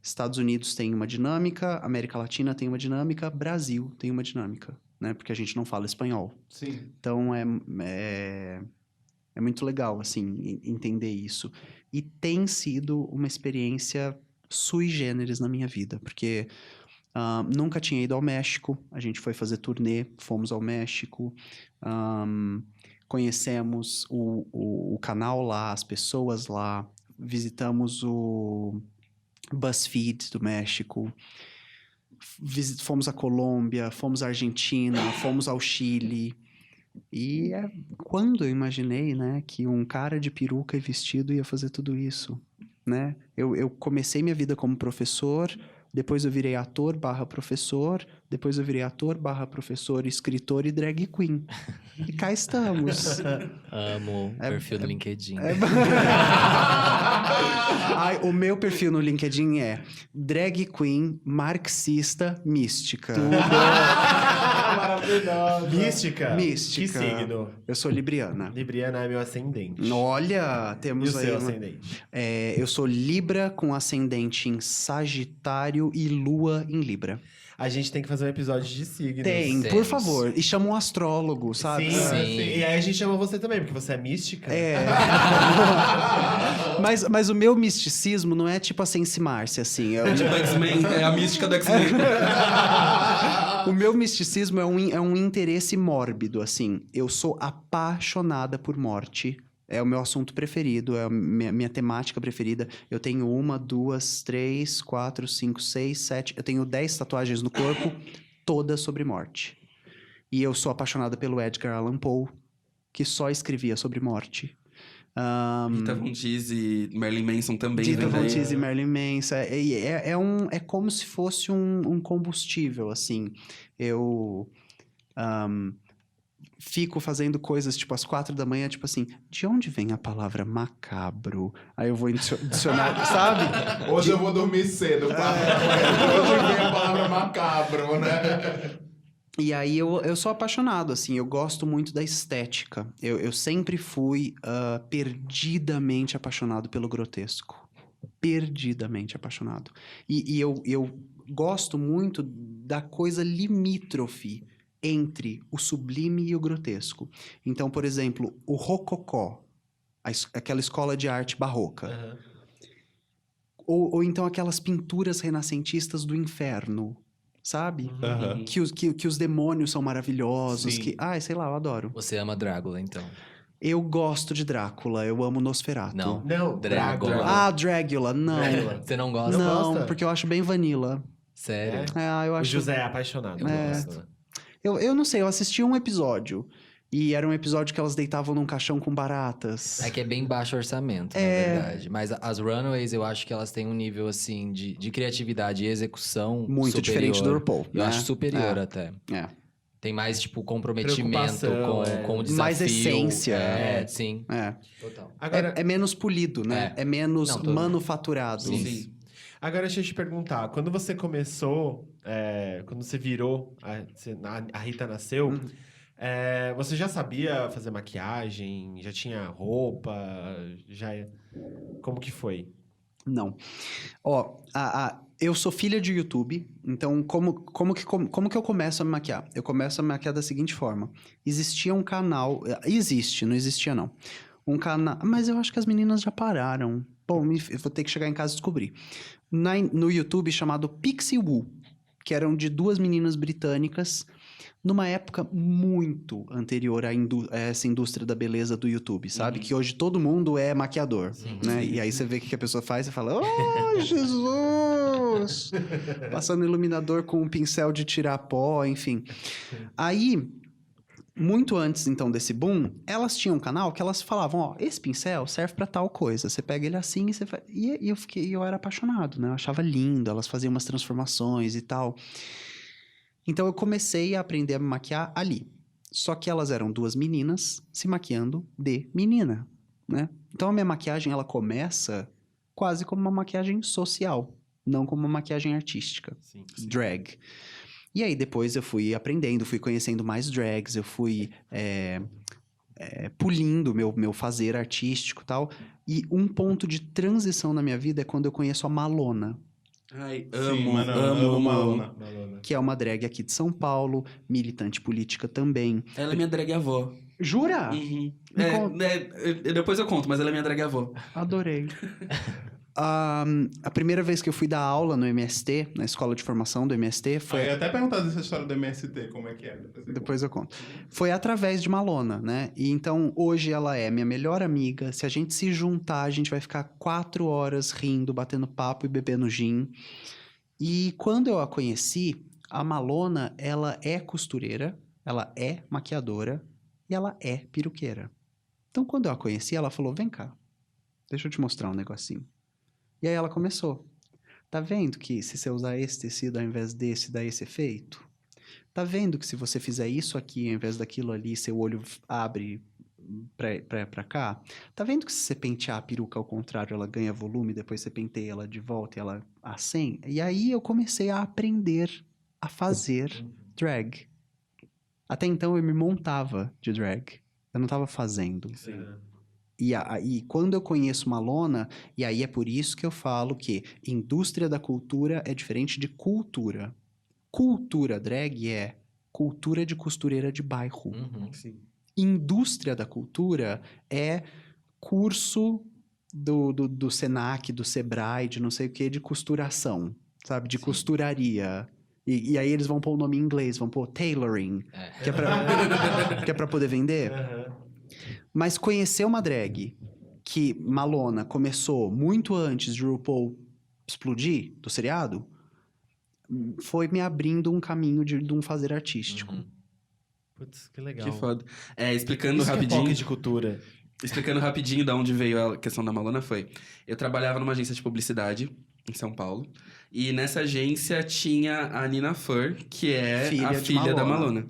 S1: Estados Unidos tem uma dinâmica, América Latina tem uma dinâmica, Brasil tem uma dinâmica, né? Porque a gente não fala espanhol.
S2: Sim.
S1: Então, é muito legal, assim, entender isso. E tem sido uma experiência sui generis na minha vida, porque nunca tinha ido ao México, a gente foi fazer turnê, fomos ao México, conhecemos o canal lá, as pessoas lá, visitamos o BuzzFeed do México. Fomos à Colômbia, fomos à Argentina, fomos ao Chile. E é quando eu imaginei, né, que um cara de peruca e vestido ia fazer tudo isso, né? Eu comecei minha vida como professor, depois eu virei ator / professor, depois eu virei ator / professor, escritor e drag queen. E cá estamos.
S4: Amo perfil do LinkedIn.
S1: Ai, o meu perfil no LinkedIn é drag queen marxista mística.
S5: Maravilhosa. Mística?
S1: Mística.
S5: Que signo?
S1: Eu sou libriana.
S5: Libriana é meu ascendente.
S1: Olha,
S5: E
S1: temos
S5: o
S1: aí
S5: seu
S1: uma-
S5: ascendente?
S1: eu sou Libra com ascendente em Sagitário e Lua em Libra.
S5: A gente tem que fazer um episódio de signos.
S1: Tem, por
S4: Temos.
S1: favor. E chama um astrólogo, sabe?
S5: Sim,
S4: Sim.
S5: sim. E aí a gente chama você também, porque você é mística.
S1: É. mas o meu misticismo não é tipo a Sense Márcia, assim.
S6: Tipo, X-Men, é a mística do X-Men.
S1: O meu misticismo é um interesse mórbido, assim. Eu sou apaixonada por morte. É o meu assunto preferido, é a minha temática preferida. Eu tenho 1, 2, 3, 4, 5, 6, 7... Eu tenho 10 tatuagens no corpo, todas sobre morte. E eu sou apaixonada pelo Edgar Allan Poe, que só escrevia sobre morte.
S6: Rita Von Teese e Marilyn Manson também.
S1: Dita
S6: vem
S1: Von
S6: daí.
S1: Teese e Marilyn Manson. É como se fosse um combustível, assim. Eu fico fazendo coisas, tipo, às 4 da manhã, tipo assim, de onde vem a palavra macabro? Aí eu vou adicionar, sabe?
S2: Hoje eu vou dormir cedo, Hoje vem a palavra macabro, né?
S1: E aí eu sou apaixonado, assim, eu gosto muito da estética. Eu sempre fui perdidamente apaixonado pelo grotesco. Perdidamente apaixonado. E eu gosto muito da coisa limítrofe entre o sublime e o grotesco. Então, por exemplo, o rococó, aquela escola de arte barroca.
S5: Aham.
S1: Ou então aquelas pinturas renascentistas do inferno, sabe?
S2: Aham.
S1: Que os demônios são maravilhosos,
S2: Sim.
S1: sei lá, eu adoro.
S4: Você ama Drácula, então?
S1: Eu gosto de Drácula, eu amo Nosferatu.
S4: Não.
S5: Não,
S4: Drácula.
S1: Ah, Drácula, não.
S5: Drácula.
S4: Você não gosta?
S1: Não,
S5: gosta?
S1: porque eu acho bem vanilla.
S4: Sério?
S1: Eu
S5: O
S1: acho...
S5: José é apaixonado.
S4: Eu
S1: É.
S4: gosto.
S1: Eu não sei, eu assisti um episódio. E era um episódio que elas deitavam num caixão com baratas.
S4: É que é bem baixo orçamento, na verdade. Mas as Runaways, eu acho que elas têm um nível, assim, de criatividade e execução
S1: Muito
S4: superior.
S1: diferente do RuPaul,
S4: Eu
S1: né?
S4: acho superior
S1: É.
S4: até.
S1: É.
S4: Tem mais, tipo, comprometimento
S5: Preocupação,
S4: com o desafio.
S1: Mais essência.
S4: Sim.
S1: É.
S4: Total.
S5: Agora,
S1: É menos polido, né? É, menos
S4: Não, todo-
S1: manufaturado.
S6: Sim.
S5: agora deixa eu te perguntar. Quando você começou, quando você virou, a Rita nasceu, você já sabia fazer maquiagem? Já tinha roupa? Como que foi?
S1: Não. Ó, eu sou filha de YouTube, então como que eu começo a me maquiar? Eu começo a me maquiar da seguinte forma. Existia um canal... Existe, não existia não. Um canal... Mas eu acho que as meninas já pararam. Bom, eu vou ter que chegar em casa e descobrir. No YouTube chamado Pixie Woo, que eram de 2 meninas britânicas, numa época muito anterior a essa indústria da beleza do YouTube, sabe? Que hoje todo mundo é maquiador, né? E aí você vê o que a pessoa faz e fala, oh, Jesus! Passando iluminador com um pincel de tirar pó, enfim. Aí, muito antes, então, desse boom, elas tinham um canal que elas falavam, ó, esse pincel serve pra tal coisa. Você pega ele assim e você faz... E eu era apaixonado, né? Eu achava lindo, elas faziam umas transformações e tal. Então, eu comecei a aprender a me maquiar ali. Só que elas eram 2 meninas se maquiando de menina, né? Então, a minha maquiagem, ela começa quase como uma maquiagem social, não como uma maquiagem artística.
S5: Sim.
S1: Drag. E aí, depois eu fui aprendendo, fui conhecendo mais drags, eu fui pulindo meu fazer artístico e tal. E um ponto de transição na minha vida é quando eu conheço a Malona,
S6: Ai,
S2: Sim,
S6: amo,
S2: mano,
S6: amo.
S2: Malona.
S1: que é uma drag aqui de São Paulo, militante política também.
S6: Ela é minha drag avó.
S1: Jura?
S6: Uhum.
S1: Me conta.
S6: Depois eu conto, mas ela é minha drag avó.
S1: Adorei. A primeira vez que eu fui dar aula no MST, na escola de formação do MST,
S2: Eu
S1: foi...
S2: ia até perguntar dessa história do MST, como é que é.
S1: Depois eu conto. Foi através de Malona, né? E então, hoje ela é minha melhor amiga. Se a gente se juntar, a gente vai ficar 4 horas rindo, batendo papo e bebendo gin. E quando eu a conheci, a Malona, ela é costureira, ela é maquiadora e ela é peruqueira. Então, quando eu a conheci, ela falou, vem cá, deixa eu te mostrar um negocinho. E aí ela começou. Tá vendo que se você usar esse tecido ao invés desse, dá esse efeito? Tá vendo que se você fizer isso aqui ao invés daquilo ali, seu olho abre pra cá? Tá vendo que se você pentear a peruca ao contrário, ela ganha volume, depois você penteia ela de volta e ela assim? E aí eu comecei a aprender a fazer drag. Até então eu me montava de drag. Eu não tava fazendo.
S5: Sim.
S1: E quando eu conheço Malona, e aí é por isso que eu falo que indústria da cultura é diferente de cultura. Cultura drag é cultura de costureira de bairro.
S5: Sim.
S1: Indústria da cultura é curso do Senac, do Sebrae, de não sei o que, de costuração, sabe? De costuraria. E aí eles vão pôr o nome em inglês, vão pôr tailoring, que é pra poder vender. Mas conhecer uma drag que Malona começou muito antes de RuPaul explodir, do seriado, foi me abrindo um caminho de um fazer artístico.
S5: Putz, que legal.
S6: Que foda. Explicando
S5: Isso que é
S6: rapidinho.
S5: POC de cultura.
S6: Explicando rapidinho de onde veio a questão da Malona foi... Eu trabalhava numa agência de publicidade em São Paulo. E nessa agência tinha a Nina Fur, que é
S1: Filha
S6: a
S1: de
S6: filha da
S1: Malona.
S6: Malona.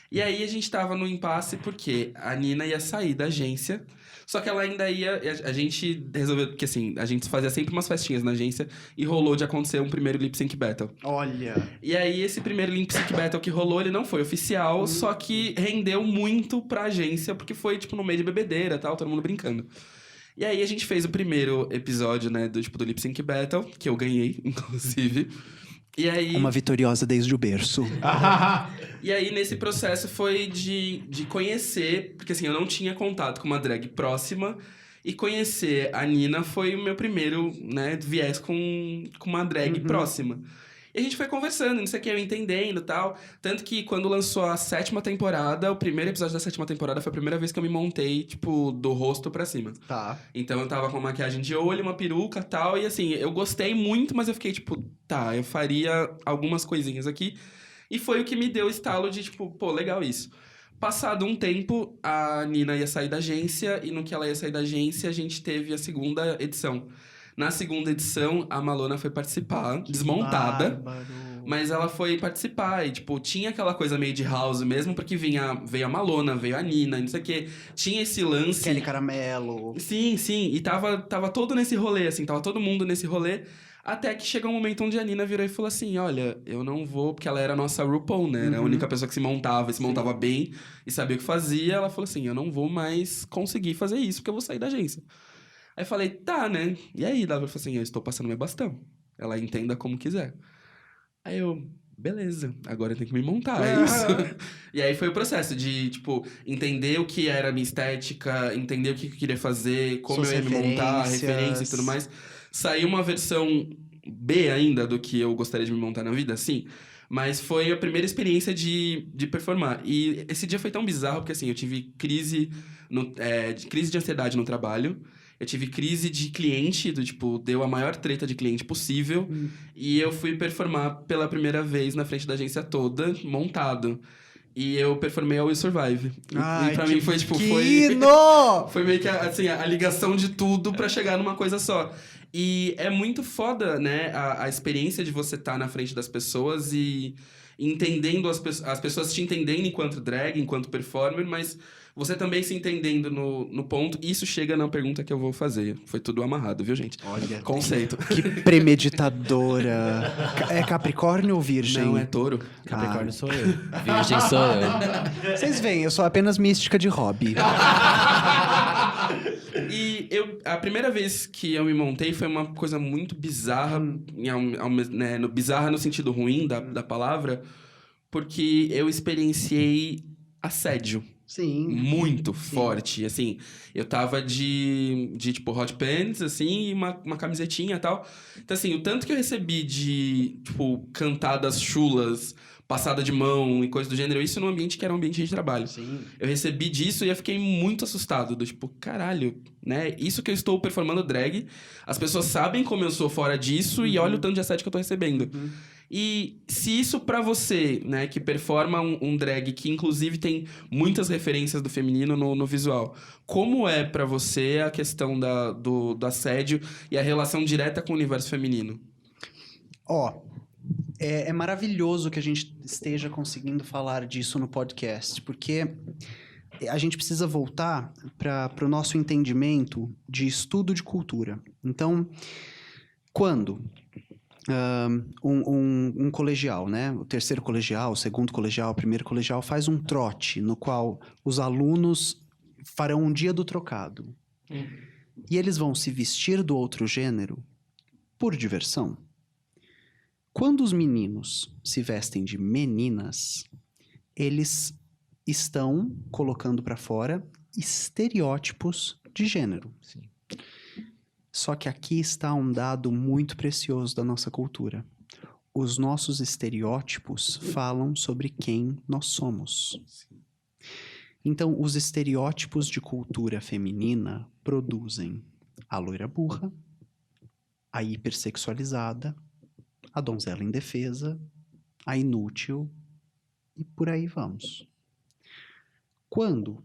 S6: E aí a gente tava no impasse porque a Nina ia sair da agência, só que ela ainda ia... A gente resolveu... Porque assim, a gente fazia sempre umas festinhas na agência e rolou de acontecer um primeiro lip sync battle.
S1: Olha...
S6: E aí, esse primeiro lip sync battle que rolou, ele não foi oficial, só que rendeu muito pra agência, porque foi, tipo, no meio de bebedeira e tal, todo mundo brincando. E aí, a gente fez o primeiro episódio, né, do lip sync battle, que eu ganhei, inclusive. E aí...
S1: Uma vitoriosa desde o berço.
S6: E aí, nesse processo, foi de conhecer... Porque, assim, eu não tinha contato com uma drag próxima. E conhecer a Nina foi o meu primeiro, né, viés com uma drag próxima. E a gente foi conversando, não sei o que, eu entendendo e tal. Tanto que quando lançou a 7ª temporada, o primeiro episódio da 7ª temporada foi a primeira vez que eu me montei, tipo, do rosto pra cima.
S1: Tá.
S6: Então eu tava com maquiagem de olho, uma peruca e tal. E assim, eu gostei muito, mas eu fiquei tipo, tá, eu faria algumas coisinhas aqui. E foi o que me deu o estalo de, tipo, pô, legal isso. Passado um tempo, a Nina ia sair da agência. E no que ela ia sair da agência, a gente teve a 2ª edição. Na 2ª edição, a Malona foi participar, desmontada.
S1: Bárbaro.
S6: Mas ela foi participar e, tipo, tinha aquela coisa meio de house mesmo, porque veio a Malona, veio a Nina, não sei o quê. Tinha esse lance...
S1: Kelly Caramelo.
S6: Sim, sim. E tava todo nesse rolê, assim, tava todo mundo nesse rolê. Até que chegou um momento onde a Nina virou e falou assim, olha, eu não vou... Porque ela era a nossa RuPaul, né? Era a única pessoa que se montava bem e sabia o que fazia. Ela falou assim, eu não vou mais conseguir fazer isso, porque eu vou sair da agência. Aí eu falei, tá, né? E aí, ela falou assim, eu estou passando meu bastão. Ela entenda como quiser. Aí eu, beleza, agora eu tenho que me montar, é isso. E aí foi o processo de, tipo, entender o que era a minha estética, entender o que eu queria fazer, como
S1: Suas
S6: eu ia me montar,
S1: referências.
S6: referência e tudo mais. Saiu uma versão B ainda do que eu gostaria de me montar na vida, sim. Mas foi a primeira experiência de performar. E esse dia foi tão bizarro, porque assim, eu tive crise de ansiedade no trabalho. Eu tive crise de cliente, deu a maior treta de cliente possível. E eu fui performar pela primeira vez na frente da agência toda, montado. E eu performei a Will Survive.
S1: Ai,
S6: e pra mim foi, tipo,
S1: que
S6: foi...
S1: hino!
S6: Foi meio que, assim, a ligação de tudo pra chegar numa coisa só. E é muito foda, né, a experiência de você estar na frente das pessoas e entendendo as pessoas te entendendo enquanto drag, enquanto performer, mas você também se entendendo no ponto. Isso chega na pergunta que eu vou fazer. Foi tudo amarrado, viu, gente?
S1: Olha,
S6: Conceito.
S1: que premeditadora. É Capricórnio ou Virgem?
S6: Não, é touro.
S5: Capricórnio sou eu.
S4: Virgem sou eu.
S1: Vocês veem, eu sou apenas mística de hobby.
S6: E a primeira vez que eu me montei foi uma coisa muito bizarra, né, bizarra no sentido ruim da palavra, porque eu experienciei assédio
S1: Sim.
S6: Muito forte. Assim, eu tava de tipo, hot pants, assim, e uma camisetinha e tal. Então, assim, o tanto que eu recebi de, tipo, cantadas chulas, passada de mão e coisa do gênero, isso num ambiente que era um ambiente de trabalho.
S1: Sim.
S6: Eu recebi disso e eu fiquei muito assustado. Do tipo, caralho, né? Isso que eu estou performando drag, as pessoas sabem como eu sou fora disso e olha o tanto de assédio que eu tô recebendo. E se isso pra você, né, que performa um drag que inclusive tem muitas referências do feminino no visual, como é pra você a questão do assédio e a relação direta com o universo feminino?
S1: Ó, é maravilhoso que a gente esteja conseguindo falar disso no podcast, porque a gente precisa voltar para o nosso entendimento de estudo de cultura. Então, quando um colegial, né? O terceiro colegial, o segundo colegial, o primeiro colegial faz um trote no qual os alunos farão um dia do trocado. E eles vão se vestir do outro gênero por diversão. Quando os meninos se vestem de meninas, eles estão colocando para fora estereótipos de gênero.
S4: Sim.
S1: Só que aqui está um dado muito precioso da nossa cultura. Os nossos estereótipos falam sobre quem nós somos. Então, os estereótipos de cultura feminina produzem a loira burra, a hipersexualizada, a donzela indefesa, a inútil e por aí vamos. Quando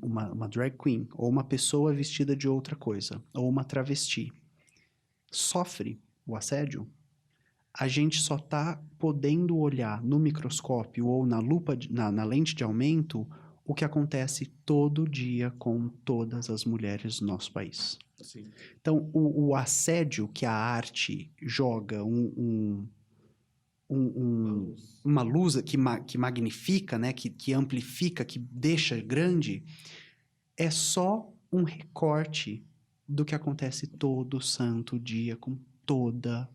S1: uma drag queen ou uma pessoa vestida de outra coisa ou uma travesti sofre o assédio, a gente só está podendo olhar no microscópio ou na lupa, na lente de aumento, o que acontece todo dia com todas as mulheres do nosso país.
S6: Sim.
S1: Então, o assédio que a arte joga uma luz que magnifica, né? que amplifica, que deixa grande, é só um recorte do que acontece todo santo dia com toda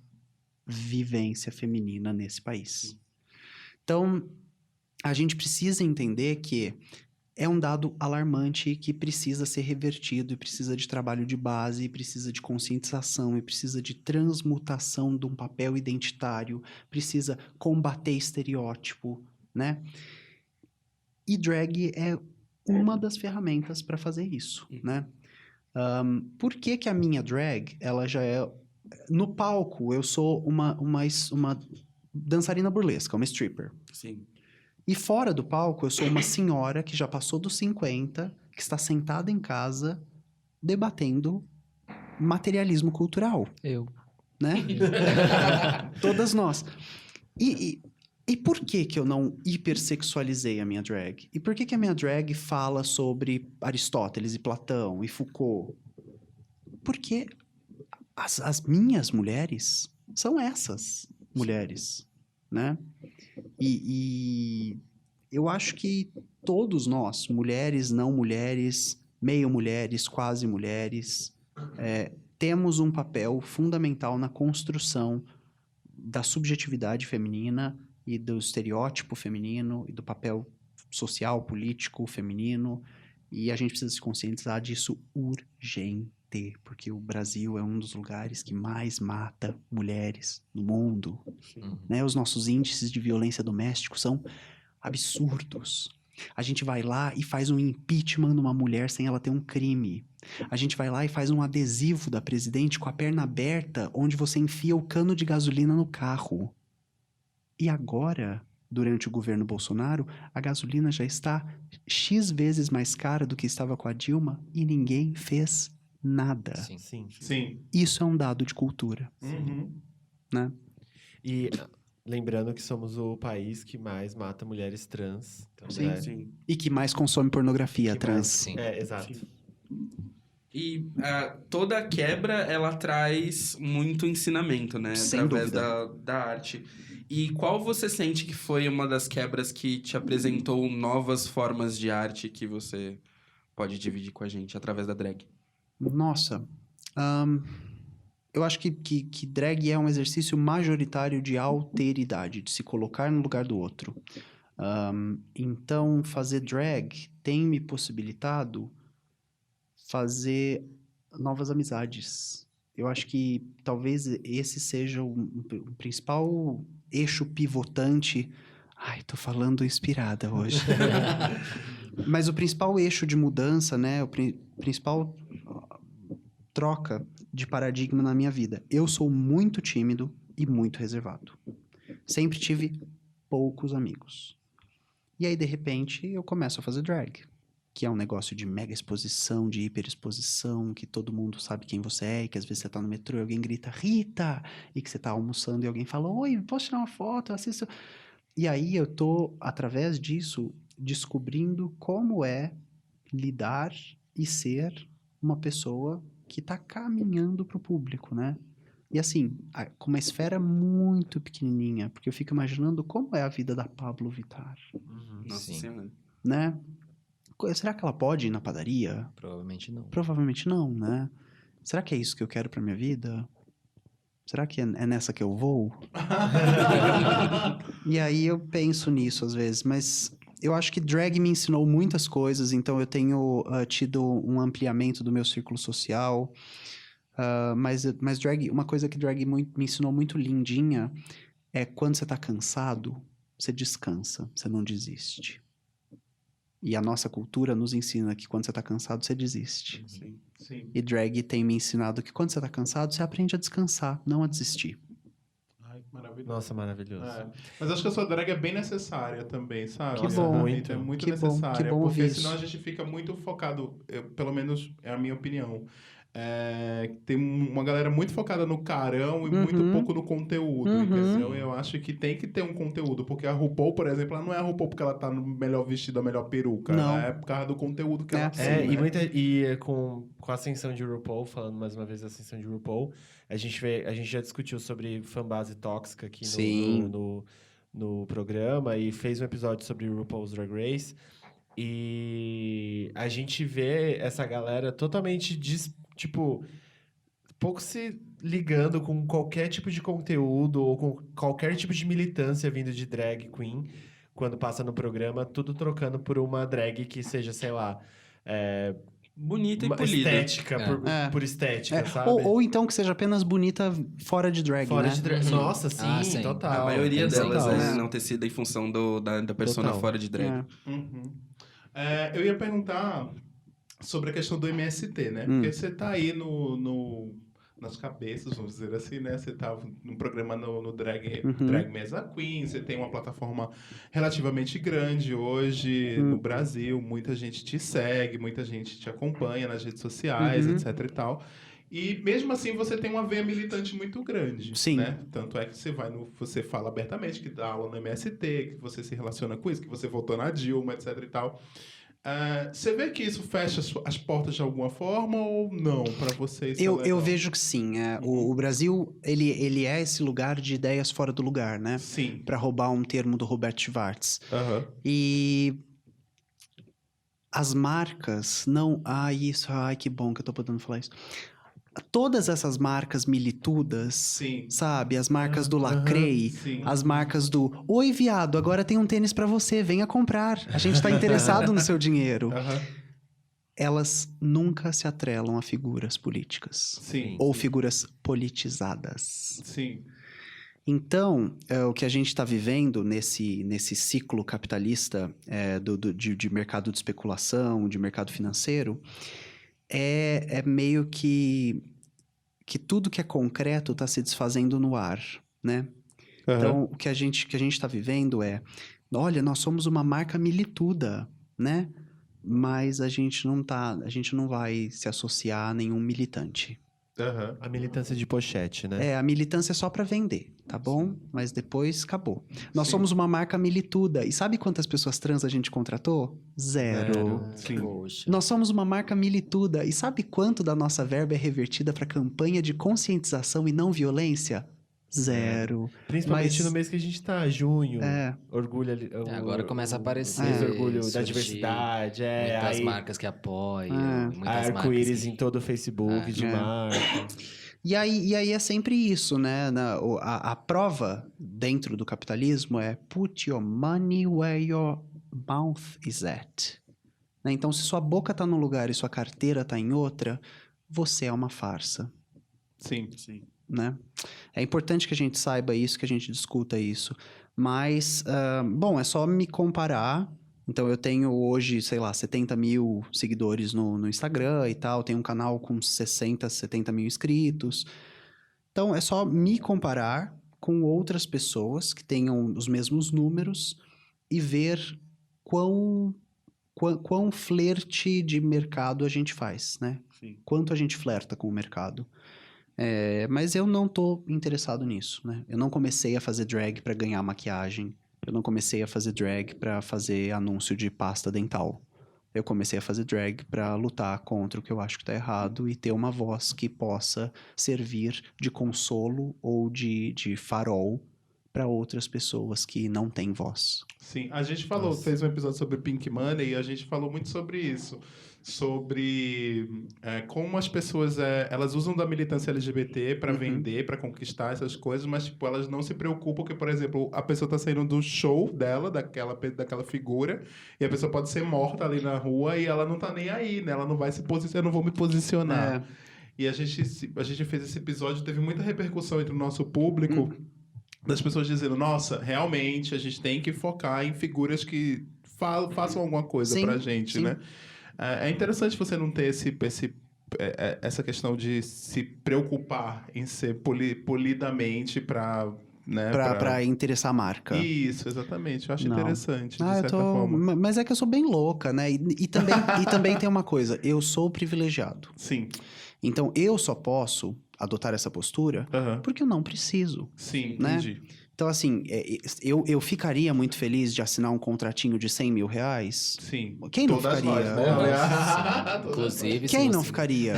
S1: vivência feminina nesse país. Então, a gente precisa entender que é um dado alarmante que precisa ser revertido e precisa de trabalho de base, e precisa de conscientização, e precisa de transmutação de um papel identitário, precisa combater estereótipo, né? E drag é uma das ferramentas para fazer isso, né? Por que que a minha drag, ela já é... No palco, eu sou uma dançarina burlesca, uma stripper.
S6: Sim.
S1: E fora do palco, eu sou uma senhora que já passou dos 50, que está sentada em casa debatendo materialismo cultural,
S4: Eu.
S1: né? Todas nós. E por que que eu não hipersexualizei a minha drag? E por que que a minha drag fala sobre Aristóteles e Platão e Foucault? Porque as minhas mulheres são essas mulheres, né? E eu acho que todos nós, mulheres, não mulheres, meio mulheres, quase mulheres, temos um papel fundamental na construção da subjetividade feminina e do estereótipo feminino e do papel social, político feminino. E a gente precisa se conscientizar disso urgente, porque o Brasil é um dos lugares que mais mata mulheres no mundo. Né? Os nossos índices de violência doméstica são absurdos. A gente vai lá e faz um impeachment numa mulher sem ela ter um crime. A gente vai lá e faz um adesivo da presidente com a perna aberta, onde você enfia o cano de gasolina no carro. E agora, durante o governo Bolsonaro, a gasolina já está X vezes mais cara do que estava com a Dilma e ninguém fez nada.
S4: Sim.
S5: Sim.
S2: Sim.
S1: Isso é um dado de cultura, né?
S5: E lembrando que somos o país que mais mata mulheres trans. Então,
S1: Sim,
S5: né?
S6: Sim.
S1: E que mais consome pornografia
S5: Que
S1: trans.
S5: mais-
S4: Sim.
S5: Exato.
S6: E toda quebra, ela traz muito ensinamento, né?
S1: Sem
S6: Através
S1: dúvida.
S6: da arte. E qual você sente que foi uma das quebras que te apresentou novas formas de arte que você pode dividir com a gente através da drag?
S1: Nossa, eu acho que drag é um exercício majoritário de alteridade, de se colocar no lugar do outro. Então, fazer drag tem me possibilitado fazer novas amizades. Eu acho que talvez esse seja o principal eixo pivotante. Ai, tô falando inspirada hoje. Mas o principal eixo de mudança, né? O principal troca de paradigma na minha vida. Eu sou muito tímido e muito reservado. Sempre tive poucos amigos. E aí, de repente, eu começo a fazer drag. Que é um negócio de mega exposição, de hiperexposição, que todo mundo sabe quem você é, e que às vezes você tá no metrô e alguém grita, Rita! E que você tá almoçando e alguém fala, oi, posso tirar uma foto? Assista. E aí eu tô, através disso, descobrindo como é lidar e ser uma pessoa que tá caminhando pro público, né? E assim, com uma esfera muito pequenininha, porque eu fico imaginando como é a vida da Pablo Vittar,
S6: Nossa
S4: Sim.
S6: Senhora.
S1: né? Será que ela pode ir na padaria?
S4: Provavelmente não.
S1: Provavelmente não, né? Será que é isso que eu quero pra minha vida? Será que é nessa que eu vou? E aí eu penso nisso às vezes, mas eu acho que drag me ensinou muitas coisas, então eu tenho tido um ampliamento do meu círculo social. Mas drag, uma coisa que drag me ensinou muito lindinha é quando você tá cansado, você descansa, você não desiste. E a nossa cultura nos ensina que quando você tá cansado, você desiste.
S6: Sim.
S2: Sim.
S1: E drag tem me ensinado que quando você tá cansado, você aprende a descansar, não a desistir.
S2: Ai, que maravilhoso.
S5: Nossa, maravilhoso.
S2: É. Mas acho que a sua drag é bem necessária também, sabe?
S1: Que
S2: Essa
S1: bom.
S2: ferramenta é muito
S1: Que bom,
S2: necessária.
S1: que bom
S2: porque
S1: ouvir
S2: senão a
S1: isso.
S2: gente fica muito focado, pelo menos é a minha opinião. Tem uma galera muito focada no carão e muito
S1: Uhum.
S2: pouco no conteúdo,
S1: Uhum.
S2: entendeu? Eu acho que tem que ter um conteúdo, porque a RuPaul, por exemplo, ela não é a RuPaul porque ela tá no melhor vestido, a melhor peruca.
S1: Não.
S2: Ela é por causa do conteúdo que
S1: É.
S2: ela tem,
S5: É,
S2: né?
S5: com a ascensão de RuPaul, falando mais uma vez da ascensão de RuPaul, a gente já discutiu sobre fanbase tóxica aqui
S1: Sim.
S5: no programa e fez um episódio sobre RuPaul's Drag Race. E a gente vê essa galera totalmente, pouco se ligando com qualquer tipo de conteúdo ou com qualquer tipo de militância vindo de drag queen. Quando passa no programa, tudo trocando por uma drag que seja, sei lá,
S6: Bonita e
S5: uma
S6: polida.
S5: estética,
S1: É.
S5: por estética,
S1: É,
S5: sabe?
S1: ou então que seja apenas bonita fora de drag,
S5: Fora
S1: né?
S5: de drag.
S4: Uhum.
S5: Nossa, sim,
S4: Ah, sim.
S5: total.
S6: A maioria
S4: Tem
S6: delas
S1: total.
S6: é
S1: É.
S6: enaltecida em função da persona
S5: Total.
S6: fora de drag.
S1: É.
S2: Uhum. Eu ia perguntar sobre a questão do MST, né? Porque você tá aí nas cabeças, vamos dizer assim, né? Você tá num programa no Drag Mesa Queen, você tem uma plataforma relativamente grande hoje no Brasil, muita gente te segue, muita gente te acompanha nas redes sociais, etc e tal. E mesmo assim você tem uma veia militante muito grande,
S1: Sim.
S2: né? Tanto é que você fala abertamente que dá aula no MST, que você se relaciona com isso, que você votou na Dilma, etc e tal. Você vê que isso fecha as portas de alguma forma ou não para você? Isso é
S1: Eu
S2: legal?
S1: vejo que sim. O Brasil, ele é esse lugar de ideias fora do lugar, né?
S2: Sim.
S1: Para roubar um termo do Robert Schwartz.
S2: Aham.
S1: E as marcas não... Ai, que bom que eu tô podendo falar isso. Todas essas marcas militudas,
S2: Sim.
S1: sabe? As marcas do Lacrei,
S2: Sim.
S1: as marcas do... Oi, viado, agora tem um tênis pra você, venha comprar. A gente tá interessado no seu dinheiro.
S2: Aham.
S1: Elas nunca se atrelam a figuras políticas.
S2: Sim.
S1: Ou
S2: sim.
S1: figuras politizadas.
S2: Sim.
S1: Então, o que a gente está vivendo nesse ciclo capitalista de mercado de especulação, de mercado financeiro, é meio que tudo que é concreto está se desfazendo no ar, né? Então, o que a gente está vivendo olha, nós somos uma marca milituda, né? Mas a gente não vai se associar a nenhum militante.
S2: Aham.
S5: A militância de pochete, né?
S1: A militância é só para vender, tá bom? Mas depois acabou. Nós
S2: Sim.
S1: somos uma marca milituda. E sabe quantas pessoas trans a gente contratou? Zero.
S2: Sim.
S4: Poxa.
S1: Nós somos uma marca milituda. E sabe quanto da nossa verba é revertida para campanha de conscientização e não violência? Zero.
S5: Principalmente
S1: Mas-
S5: no mês que a gente tá, junho.
S1: É.
S5: Orgulho ali.
S4: Agora começa a aparecer,
S5: mês do orgulho da
S4: surgir
S5: diversidade.
S4: Muitas
S5: aí,
S4: marcas que apoiam,
S1: É.
S4: muitas marcas
S5: arco-íris
S4: que...
S5: em todo o Facebook de
S1: É.
S5: marca.
S1: E aí é sempre isso, né? A prova dentro do capitalismo é put your money where your mouth is at. Né? Então, se sua boca tá num lugar e sua carteira tá em outra, você é uma farsa,
S2: Sim.
S6: Sim.
S1: né? É importante que a gente saiba isso, que a gente discuta isso. Mas, bom, é só me comparar. Então, eu tenho hoje, sei lá, 70 mil seguidores no Instagram e tal. Tenho um canal com 60, 70 mil inscritos. Então, é só me comparar com outras pessoas que tenham os mesmos números e ver quão flerte de mercado a gente faz, né?
S6: Sim.
S1: Quanto a gente flerta com o mercado. Mas eu não tô interessado nisso, né? Eu não comecei a fazer drag pra ganhar maquiagem. Eu não comecei a fazer drag pra fazer anúncio de pasta dental. Eu comecei a fazer drag pra lutar contra o que eu acho que tá errado e ter uma voz que possa servir de consolo ou de farol pra outras pessoas que não têm voz.
S2: Sim, a gente falou, fez um episódio sobre Pink Money e a gente falou muito sobre isso. Sobre como as pessoas elas usam da militância LGBT para vender, para conquistar essas coisas, mas tipo, elas não se preocupam que, por exemplo, a pessoa tá saindo do show dela, daquela figura, e a pessoa pode ser morta ali na rua e ela não tá nem aí, né? Ela não vai se posicionar, eu não vou me posicionar. E a gente fez esse episódio, teve muita repercussão entre o nosso público, das pessoas dizendo, nossa, realmente a gente tem que focar em figuras que façam alguma coisa
S1: Sim,
S2: pra gente,
S1: sim.
S2: né? É interessante você não ter essa questão de se preocupar em ser polidamente pra, né,
S1: Pra interessar a marca.
S2: Isso, exatamente. Eu acho
S1: Não.
S2: interessante, de certa forma.
S1: Mas é que eu sou bem louca, né? E também tem uma coisa, eu sou privilegiado.
S2: Sim.
S1: Então, eu só posso adotar essa postura
S2: Aham.
S1: porque eu não preciso,
S2: Sim,
S1: né?
S2: entendi.
S1: Então, assim, eu ficaria muito feliz de assinar um contratinho de 100 mil reais.
S2: Sim.
S1: Quem não
S2: Todas
S1: ficaria?
S2: nós, né?
S4: Nossa, inclusive,
S1: Quem
S4: se
S1: não
S4: você-
S1: ficaria?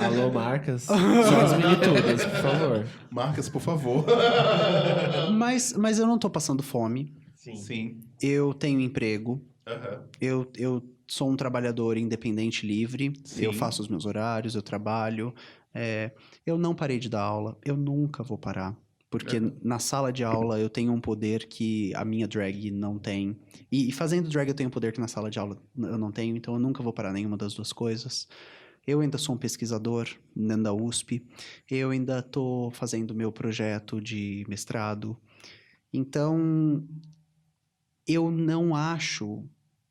S5: Alô, marcas. São as militudas, por favor.
S2: Marcas, por favor.
S1: Mas eu não tô passando fome.
S2: Sim.
S1: Eu tenho emprego.
S2: Aham.
S1: Eu sou um trabalhador independente livre.
S2: Sim.
S1: Eu faço os meus horários, eu trabalho. Eu não parei de dar aula. Eu nunca vou parar. Porque na sala de aula eu tenho um poder que a minha drag não tem. E fazendo drag eu tenho um poder que na sala de aula eu não tenho. Então eu nunca vou parar nenhuma das duas coisas. Eu ainda sou um pesquisador dentro da USP. Eu ainda tô fazendo meu projeto de mestrado. Então, eu não acho...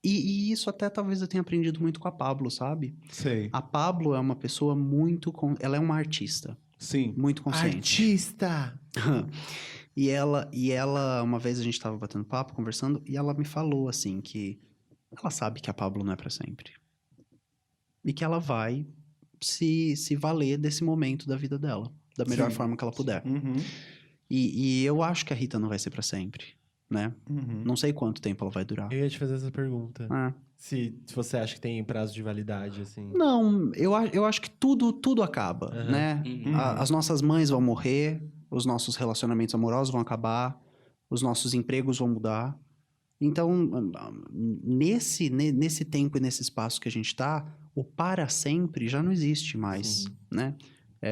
S1: E isso até talvez eu tenha aprendido muito com a Pablo, sabe?
S2: Sei.
S1: A Pablo é uma pessoa muito... Ela é uma artista,
S2: Sim.
S1: muito consciente.
S5: Artista!
S1: E ela, uma vez a gente tava batendo papo, conversando, e ela me falou, assim, que ela sabe que a Pablo não é pra sempre. E que ela vai se valer desse momento da vida dela, da melhor
S2: Sim.
S1: forma que ela puder.
S2: Uhum.
S1: E eu acho que a Rita não vai ser pra sempre, né?
S2: Uhum.
S1: Não sei quanto tempo ela vai durar.
S5: Eu ia te fazer essa pergunta.
S1: É.
S5: Se você acha que tem prazo de validade, assim.
S1: Não, eu acho que tudo acaba,
S5: Aham.
S1: né?
S6: Uhum.
S1: As nossas mães vão morrer, os nossos relacionamentos amorosos vão acabar, os nossos empregos vão mudar. Então, nesse tempo e nesse espaço que a gente tá, o para sempre já não existe mais,
S5: Sim.
S1: né?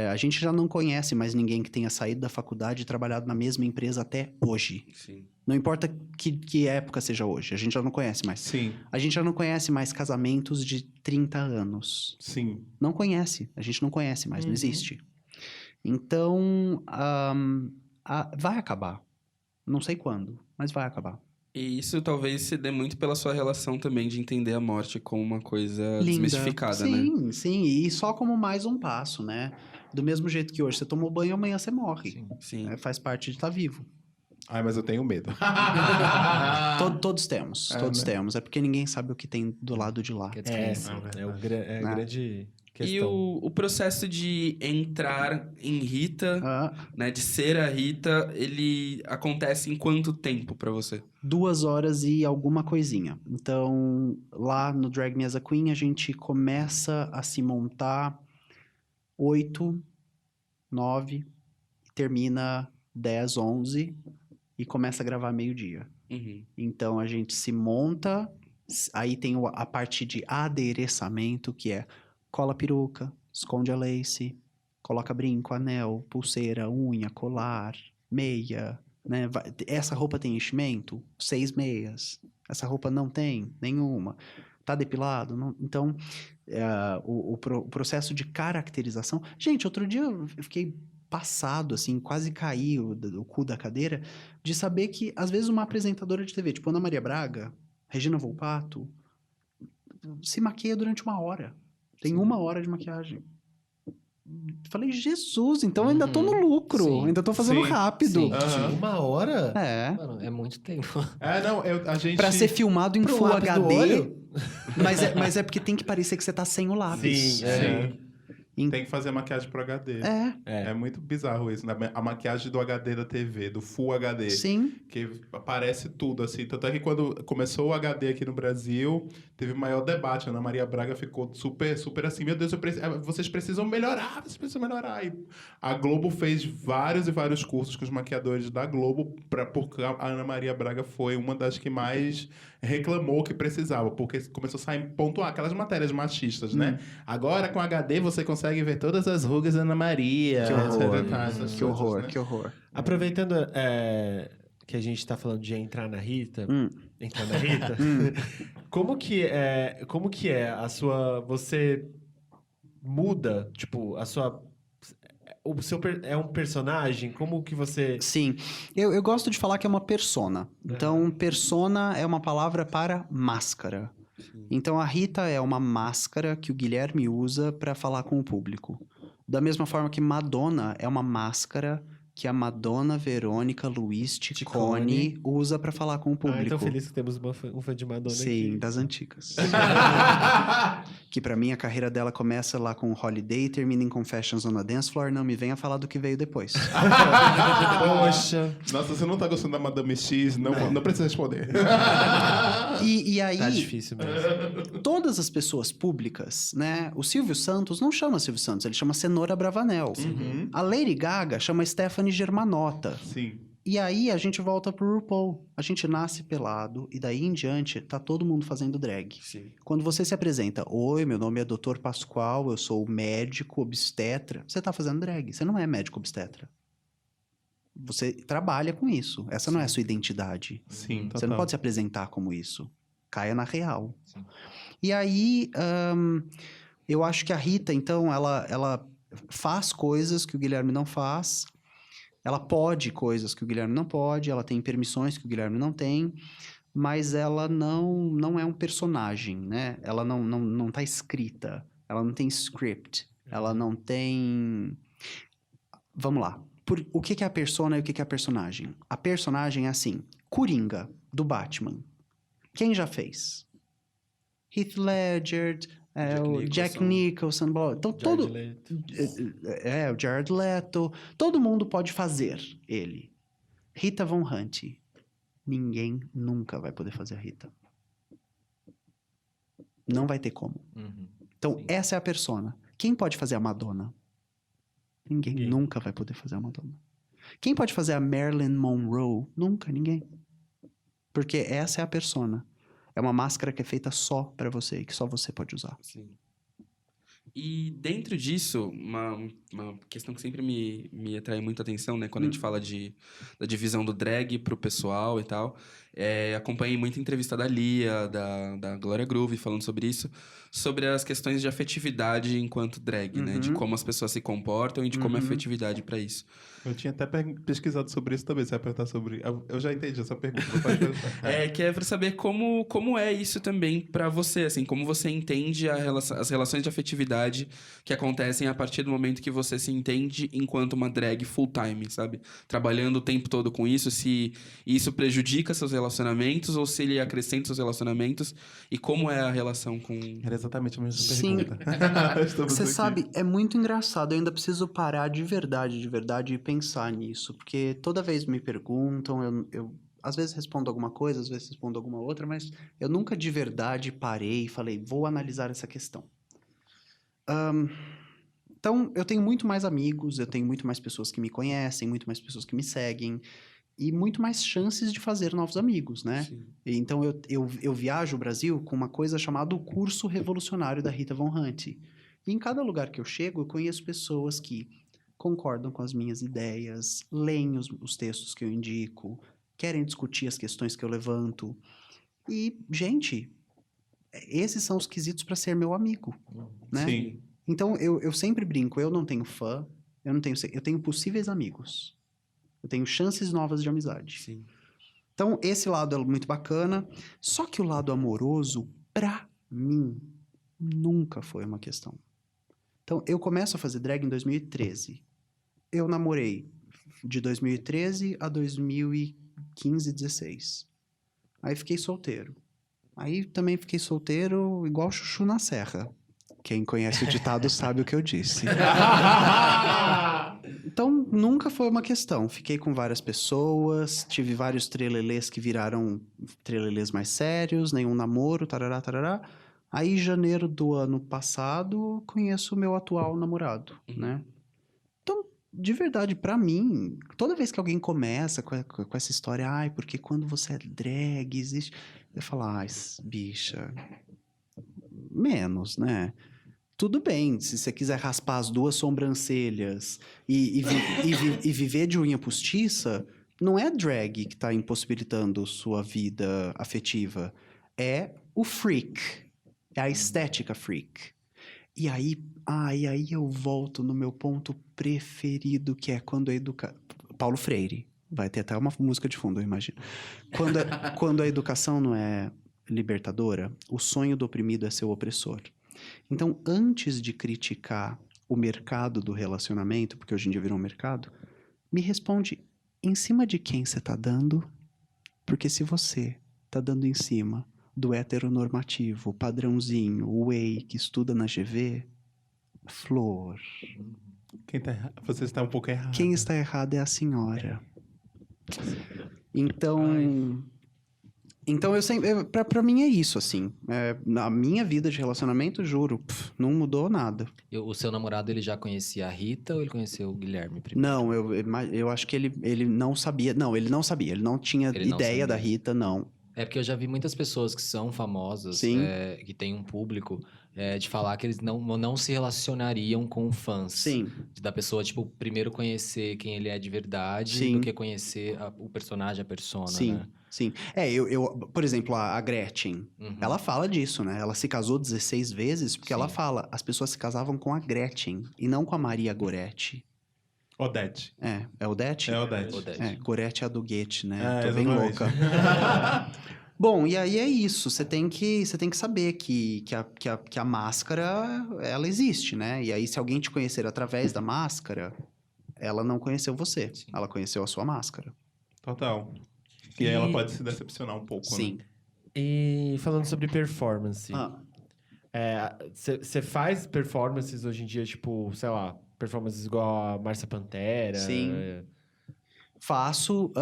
S1: A gente já não conhece mais ninguém que tenha saído da faculdade e trabalhado na mesma empresa até hoje.
S6: Sim.
S1: Não importa que época seja hoje, a gente já não conhece mais.
S2: Sim.
S1: A gente já não conhece mais casamentos de 30 anos.
S2: Sim.
S1: Não conhece. A gente não conhece mais, não
S2: Uhum.
S1: existe. Então, vai acabar. Não sei quando, mas vai acabar.
S6: E isso talvez se dê muito pela sua relação também de entender a morte como uma coisa
S1: Linda.
S6: desmistificada, né?
S1: Sim, sim. E só como mais um passo, né? Do mesmo jeito que hoje você tomou banho, amanhã você morre.
S6: Sim.
S1: Faz parte de estar vivo.
S2: Ai, mas eu tenho medo.
S1: Todos temos, todos temos. É porque ninguém sabe o que tem do lado de lá.
S4: Que é
S5: É,
S4: desconhecido.
S5: é a
S1: Ah.
S5: grande
S6: E
S5: questão.
S6: o processo de entrar em Rita,
S1: Ah,
S6: né, de ser a Rita, ele acontece em quanto tempo pra você?
S1: 2 horas e alguma coisinha. Então, lá no Drag Me As a Queen, a gente começa a se montar 8, 9, termina 10, 11 e começa a gravar meio-dia.
S6: Uhum.
S1: Então, a gente se monta, aí tem a parte de adereçamento, que é cola a peruca, esconde a lace, Coloca brinco, anel, pulseira, unha, colar, meia, né? Essa roupa tem enchimento? 6 meias. Essa roupa não tem nenhuma. Tá depilado? Não. Então, o processo de caracterização... Gente, outro dia eu fiquei passado, assim, quase caí o cu da cadeira, de saber que, às vezes, uma apresentadora de TV, tipo Ana Maria Braga, Regina Volpato, se maquia durante 1 hora. Tem 1 hora de maquiagem. Falei, Jesus, então eu ainda tô no lucro.
S4: Sim.
S1: Ainda tô fazendo
S2: Sim.
S1: rápido.
S4: Sim.
S5: De 1 hora?
S1: É.
S4: Mano, é muito tempo.
S2: Não, a gente...
S1: Pra ser filmado em
S5: Pro
S1: Full
S5: lápis do
S1: HD.
S5: olho?
S1: Mas é porque tem que parecer que você tá sem o lápis.
S5: Sim,
S2: Tem que fazer maquiagem pro HD. É muito bizarro isso, né? A maquiagem do HD da TV, do Full HD.
S1: Sim.
S2: Que aparece tudo, assim. Tanto é que quando começou o HD aqui no Brasil, teve o maior debate. A Ana Maria Braga ficou super, super assim, meu Deus, vocês precisam melhorar, vocês precisam melhorar. E a Globo fez vários e vários cursos com os maquiadores da Globo, porque a Ana Maria Braga foi uma das que mais reclamou que precisava, porque começou a sair pontuar aquelas matérias machistas, né? Agora, com HD, você consegue ver todas as rugas da Ana Maria.
S1: Que horror.
S2: Essas
S1: Que horror,
S2: coisas, né?
S1: que horror.
S5: Aproveitando que a gente tá falando de entrar na Rita, como que é a sua... Você muda, tipo, a sua... O seu é um personagem? Como que você...
S1: Sim. Eu gosto de falar que é uma persona. Então, persona é uma palavra para máscara. Então, a Rita é uma máscara que o Guilherme usa para falar com o público. Da mesma forma que Madonna é uma máscara que a Madonna Verônica Luiz Ticone usa para falar com o público.
S5: então feliz que temos um fã de Madonna aqui.
S1: Sim, das antigas. Que pra mim a carreira dela começa lá com Holiday e termina em Confessions on a Dance Floor. Não me venha falar do que veio depois.
S5: Poxa.
S2: Nossa, você não tá gostando da Madame X? Não precisa responder.
S1: E aí,
S5: Tá difícil mesmo.
S1: todas as pessoas públicas, né? O Silvio Santos não chama Silvio Santos, ele chama Cenoura Bravanel. A Lady Gaga chama Stephanie Germanotta.
S2: Sim.
S1: E aí a gente volta pro RuPaul. A gente nasce pelado e daí em diante tá todo mundo fazendo drag.
S6: Sim.
S1: Quando você se apresenta, oi, meu nome é Dr. Pascoal, eu sou médico obstetra, você tá fazendo drag, você não é médico obstetra. Você trabalha com isso, essa não é a sua identidade.
S2: Sim,
S1: Você não pode se apresentar como isso. Caia na real. E aí, eu acho que a Rita, então, ela faz coisas que o Guilherme não faz. Ela pode coisas que o Guilherme não pode. Ela tem permissões que o Guilherme não tem. Mas ela não é um personagem, né? Ela não tá escrita. Ela não tem script. Ela não tem... Vamos lá. O que é a persona e o que é a personagem? A personagem é assim. Coringa, do Batman. Quem já fez? Heath Ledger, o Jack Nicholson. Então, o Jared Leto. Todo mundo pode fazer ele. Rita Von Hunt. Ninguém nunca vai poder fazer a Rita. Não vai ter como. Então, essa é a persona. Quem pode fazer a Madonna? Ninguém nunca vai poder fazer a Madonna. Quem pode fazer a Marilyn Monroe? Nunca, ninguém. Porque essa é a persona. É uma máscara que é feita só pra você e que só você pode usar.
S6: Sim. E dentro disso, uma questão que sempre me atrai muita atenção, né? Quando a gente fala da divisão do drag pro pessoal e tal. Acompanhei muita entrevista da Lia, da Glória Groove, falando sobre isso. Sobre as questões de afetividade enquanto drag, né? De como as pessoas se comportam e de como é a afetividade pra isso.
S2: Eu tinha até pesquisado sobre isso também, você vai perguntar sobre... Eu já entendi essa pergunta, pode perguntar.
S6: Que é pra saber como é isso também pra você, assim, como você entende as relações de afetividade que acontecem a partir do momento que você se entende enquanto uma drag full-time, sabe? Trabalhando o tempo todo com isso, se isso prejudica seus relacionamentos ou se ele acrescenta seus relacionamentos e como é a relação com...
S2: Era exatamente a mesma
S1: Sim.
S2: pergunta.
S1: Você sabe, é muito engraçado. Eu ainda preciso parar de verdade e pensar nisso. Porque toda vez me perguntam, eu às vezes respondo alguma coisa, às vezes respondo alguma outra, mas eu nunca de verdade parei e falei, vou analisar essa questão. Então, eu tenho muito mais amigos, eu tenho muito mais pessoas que me conhecem, muito mais pessoas que me seguem e muito mais chances de fazer novos amigos, né?
S6: Sim.
S1: Então, eu viajo o Brasil com uma coisa chamada o Curso Revolucionário da Rita Von Hunt, E em cada lugar que eu chego, eu conheço pessoas que concordam com as minhas ideias, leem os textos que eu indico, querem discutir as questões que eu levanto. E, gente, esses são os quesitos para ser meu amigo, né?
S2: Sim.
S1: Então, eu sempre brinco, eu não tenho fã, eu tenho possíveis amigos. Eu tenho chances novas de amizade.
S6: Sim.
S1: Então, esse lado é muito bacana. Só que o lado amoroso, pra mim, nunca foi uma questão. Então, eu começo a fazer drag em 2013. Eu namorei de 2013 a 2015, 16. Aí fiquei solteiro. Aí também fiquei solteiro igual chuchu na serra. Quem conhece o ditado sabe o que eu disse. Então, nunca foi uma questão. Fiquei com várias pessoas, tive vários trelelês que viraram trelelês mais sérios, nenhum namoro, tarará, tarará. Aí, em janeiro do ano passado, conheço o meu atual namorado, né? Então, de verdade, pra mim, toda vez que alguém começa com essa história, ai, porque quando você é drag, existe... Eu falo, ai, bicha, menos, né? Tudo bem, se você quiser raspar as duas sobrancelhas e viver de unha postiça, não é drag que tá impossibilitando sua vida afetiva. É o freak. É a estética freak. E aí eu volto no meu ponto preferido, que é quando a Paulo Freire. Vai ter até uma música de fundo, eu imagino. Quando a educação não é libertadora, o sonho do oprimido é ser o opressor. Então, antes de criticar o mercado do relacionamento, porque hoje em dia virou um mercado, me responde, em cima de quem você tá dando? Porque se você tá dando em cima do heteronormativo, padrãozinho, o whey, que estuda na GV, flor.
S2: Você está um pouco errado.
S1: Quem está errado é a senhora. Então eu sempre... Pra mim é isso, assim. Na minha vida de relacionamento, juro, não mudou nada.
S4: O seu namorado, ele já conhecia a Rita ou ele conheceu o Guilherme primeiro?
S1: Não, eu acho que ele não sabia. Não, ele não sabia. Ele não tinha
S4: Ele não
S1: ideia da
S4: sabia.
S1: Rita, não.
S4: É porque eu já vi muitas pessoas que são famosas,
S1: Sim.
S4: que têm um público, de falar que eles não se relacionariam com fãs.
S1: Sim.
S4: Da pessoa, tipo, primeiro conhecer quem ele é de verdade
S1: Sim.
S4: do que conhecer o personagem, a persona,
S1: Sim,
S4: né?
S1: sim. Por exemplo, a Gretchen,
S4: Uhum.
S1: ela fala disso, né? Ela se casou 16 vezes porque ela
S4: Sim.
S1: fala, as pessoas se casavam com a Gretchen e não com a Maria Goretti.
S2: Odete.
S1: É Odete?
S2: É Odete.
S4: Odete.
S1: Goretti é a do Goethe, né?
S2: É,
S1: Tô bem
S2: exatamente.
S1: louca. Bom, e aí é isso. Você tem que saber que a máscara, ela existe, né? E aí, se alguém te conhecer através da máscara, ela não conheceu você.
S4: Sim.
S1: Ela conheceu a sua máscara.
S2: Total. E aí ela pode se decepcionar um pouco,
S1: Sim.
S2: né?
S5: E falando sobre performance,
S1: Ah,
S5: você faz performances hoje em dia, tipo, sei lá, performances igual a Márcia Pantera?
S1: Sim. faço.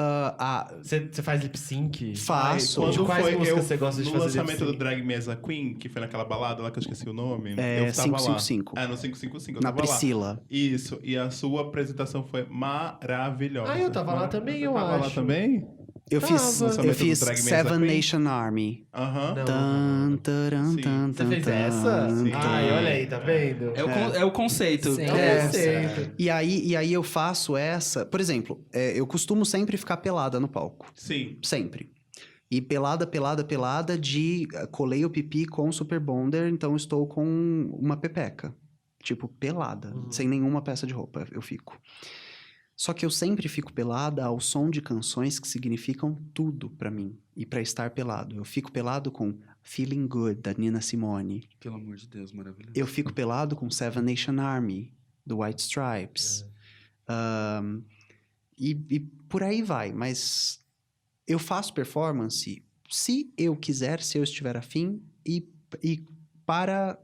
S5: Você faz lip sync?
S1: Faço.
S5: De quais músicas você gosta de
S2: no
S5: fazer
S2: lançamento do
S5: lip sync?
S2: Drag Mesa Queen, que foi naquela balada lá que eu esqueci o nome,
S1: É,
S2: eu tava lá.
S1: 555.
S2: No 555, eu
S1: Na
S2: tava lá.
S1: Priscila.
S2: Isso, e a sua apresentação foi maravilhosa.
S5: Ah, eu tava lá também,
S2: Você
S5: eu
S2: tava lá
S5: acho.
S2: também?
S1: Eu
S5: Tava.
S1: fiz
S2: Lançamento do Drag Mesa
S1: Seven
S2: Queen?
S1: Nation Army.
S2: Aham.
S5: Não.
S1: Tan, taran,
S2: Sim.
S1: tan,
S5: Você fez
S1: tan,
S5: essa?
S2: Sim.
S5: Ai, olha aí, tá vendo?
S6: É o conceito.
S4: Sim.
S5: É o conceito.
S1: E aí eu faço essa... Por exemplo, eu costumo sempre ficar pelada no palco.
S2: Sim.
S1: Sempre. E pelada colei o pipi com super bonder, então estou com uma pepeca. Tipo, pelada, sem nenhuma peça de roupa, eu fico. Só que eu sempre fico pelada ao som de canções que significam tudo pra mim. E pra estar pelado. Eu fico pelado com Feeling Good, da Nina Simone.
S6: Pelo amor de Deus, maravilhoso.
S1: Eu fico pelado com Seven Nation Army, do White Stripes. E por aí vai. Mas eu faço performance se eu quiser, se eu estiver afim e para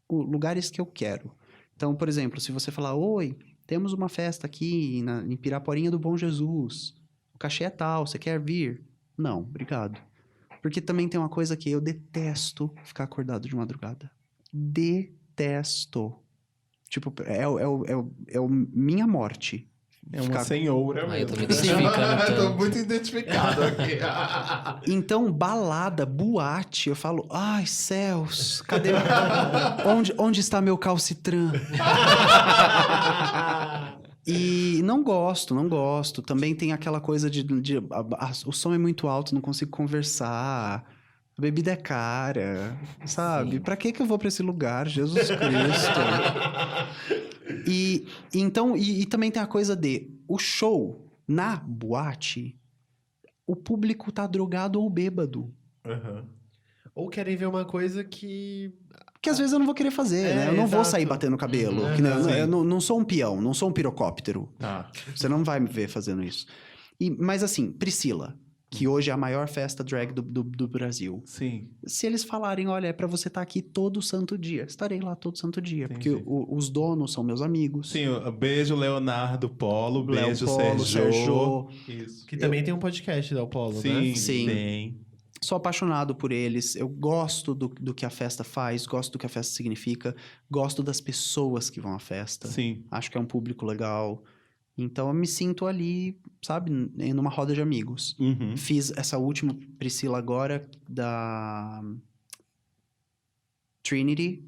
S1: lugares que eu quero. Então, por exemplo, se você falar, oi, temos uma festa aqui em Piraporinha do Bom Jesus, o cachê é tal, você quer vir? Não, obrigado. Porque também tem uma coisa que eu detesto ficar acordado de madrugada. Detesto. Tipo, minha morte
S2: É uma
S1: ficar...
S2: senhora
S4: Ah, eu
S2: mesmo.
S4: tô me identificando
S2: Tô
S4: tanto.
S2: muito identificado aqui.
S1: Então, balada, boate, eu falo, ai, céus, cadê... onde está meu calcitran? E não gosto. Também tem aquela coisa o som é muito alto, não consigo conversar. A bebida é cara, sabe?
S4: Sim.
S1: Pra que eu vou pra esse lugar? Jesus Cristo. E também tem a coisa o show na boate, o público tá drogado ou bêbado.
S5: Aham. Ou querem ver uma coisa que...
S1: Que às vezes eu não vou querer fazer, né? Eu não vou sair
S5: exato.
S1: batendo o cabelo.
S2: Uhum.
S1: Que nem-
S2: Sim.
S1: eu não sou um peão, não sou um pirocóptero.
S2: Tá.
S1: Você não vai me ver fazendo isso. Mas assim, Priscila, que hoje é a maior festa drag do Brasil.
S2: Sim.
S1: Se eles falarem, olha, é pra você estar aqui todo santo dia, estarei lá todo santo dia.
S2: Entendi.
S1: Porque os donos são meus amigos.
S2: Sim, beijo Leonardo Polo,
S1: Léo
S2: beijo
S1: Polo,
S2: Sérgio. Isso.
S5: Que também tem um podcast da Apollo,
S2: Sim,
S5: né?
S1: Sim.
S2: tem.
S1: Sou apaixonado por eles, eu gosto do que a festa faz, gosto do que a festa significa, gosto das pessoas que vão à festa.
S2: Sim.
S1: Acho que é um público legal. Então eu me sinto ali, sabe, numa roda de amigos.
S2: Uhum.
S1: Fiz essa última Priscila agora da Trinity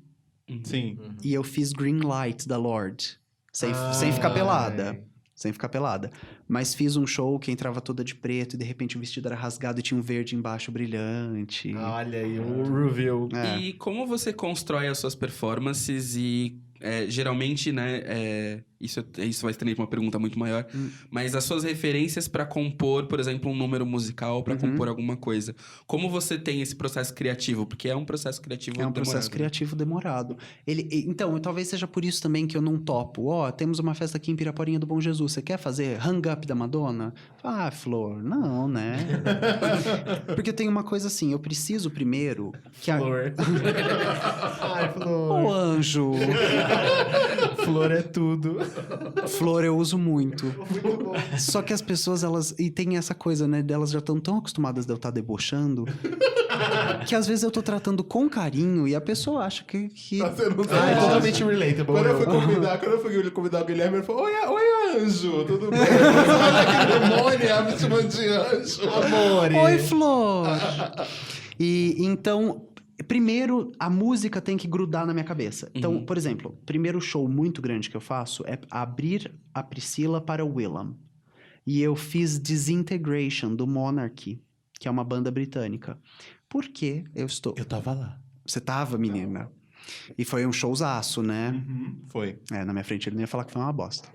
S2: Sim.
S1: e eu fiz Green Light da Lorde. Sem ficar pelada. Sem ficar pelada. Mas fiz um show que entrava toda de preto e de repente o vestido era rasgado e tinha um verde embaixo brilhante.
S5: Olha aí, o review.
S1: É.
S6: E como você constrói as suas performances e geralmente, né, isso vai ter uma pergunta muito maior, mas as suas referências pra compor, por exemplo, um número musical, pra compor alguma coisa. Como você tem esse processo criativo? Porque é um processo criativo
S1: É um processo
S6: demorado, né?
S1: criativo demorado. Então, talvez seja por isso também que eu não topo. Temos uma festa aqui em Piraporinha do Bom Jesus. Você quer fazer Hang Up da Madonna? Ah, Flor, não, né? Porque tem uma coisa assim, eu preciso primeiro que
S5: Flor. Ai,
S1: Ô,
S5: Flor.
S1: anjo!
S5: Flor é tudo.
S1: Flor eu uso muito.
S5: Muito bom.
S1: Só que as pessoas, elas... E tem essa coisa, né? Delas já estão tão acostumadas de eu estar debochando... que às vezes eu tô tratando com carinho e a pessoa acha que...
S2: Tá sendo
S5: Ah, é
S2: zoado.
S5: totalmente relatable.
S2: Quando eu fui convidar o Guilherme, ele falou: Oi, anjo, tudo bem? Olha que demônia, me chamando de anjo.
S5: Amore.
S1: Oi, Flor! E então, primeiro, a música tem que grudar na minha cabeça. Então, por exemplo, o primeiro show muito grande que eu faço é abrir a Priscila para o Willam. E eu fiz Disintegration, do Monarchy, que é uma banda britânica. Por que eu estou...
S2: Eu tava lá.
S1: Você tava, menina? E foi um showzaço, né?
S2: Foi.
S1: Na minha frente ele não ia falar que foi uma bosta.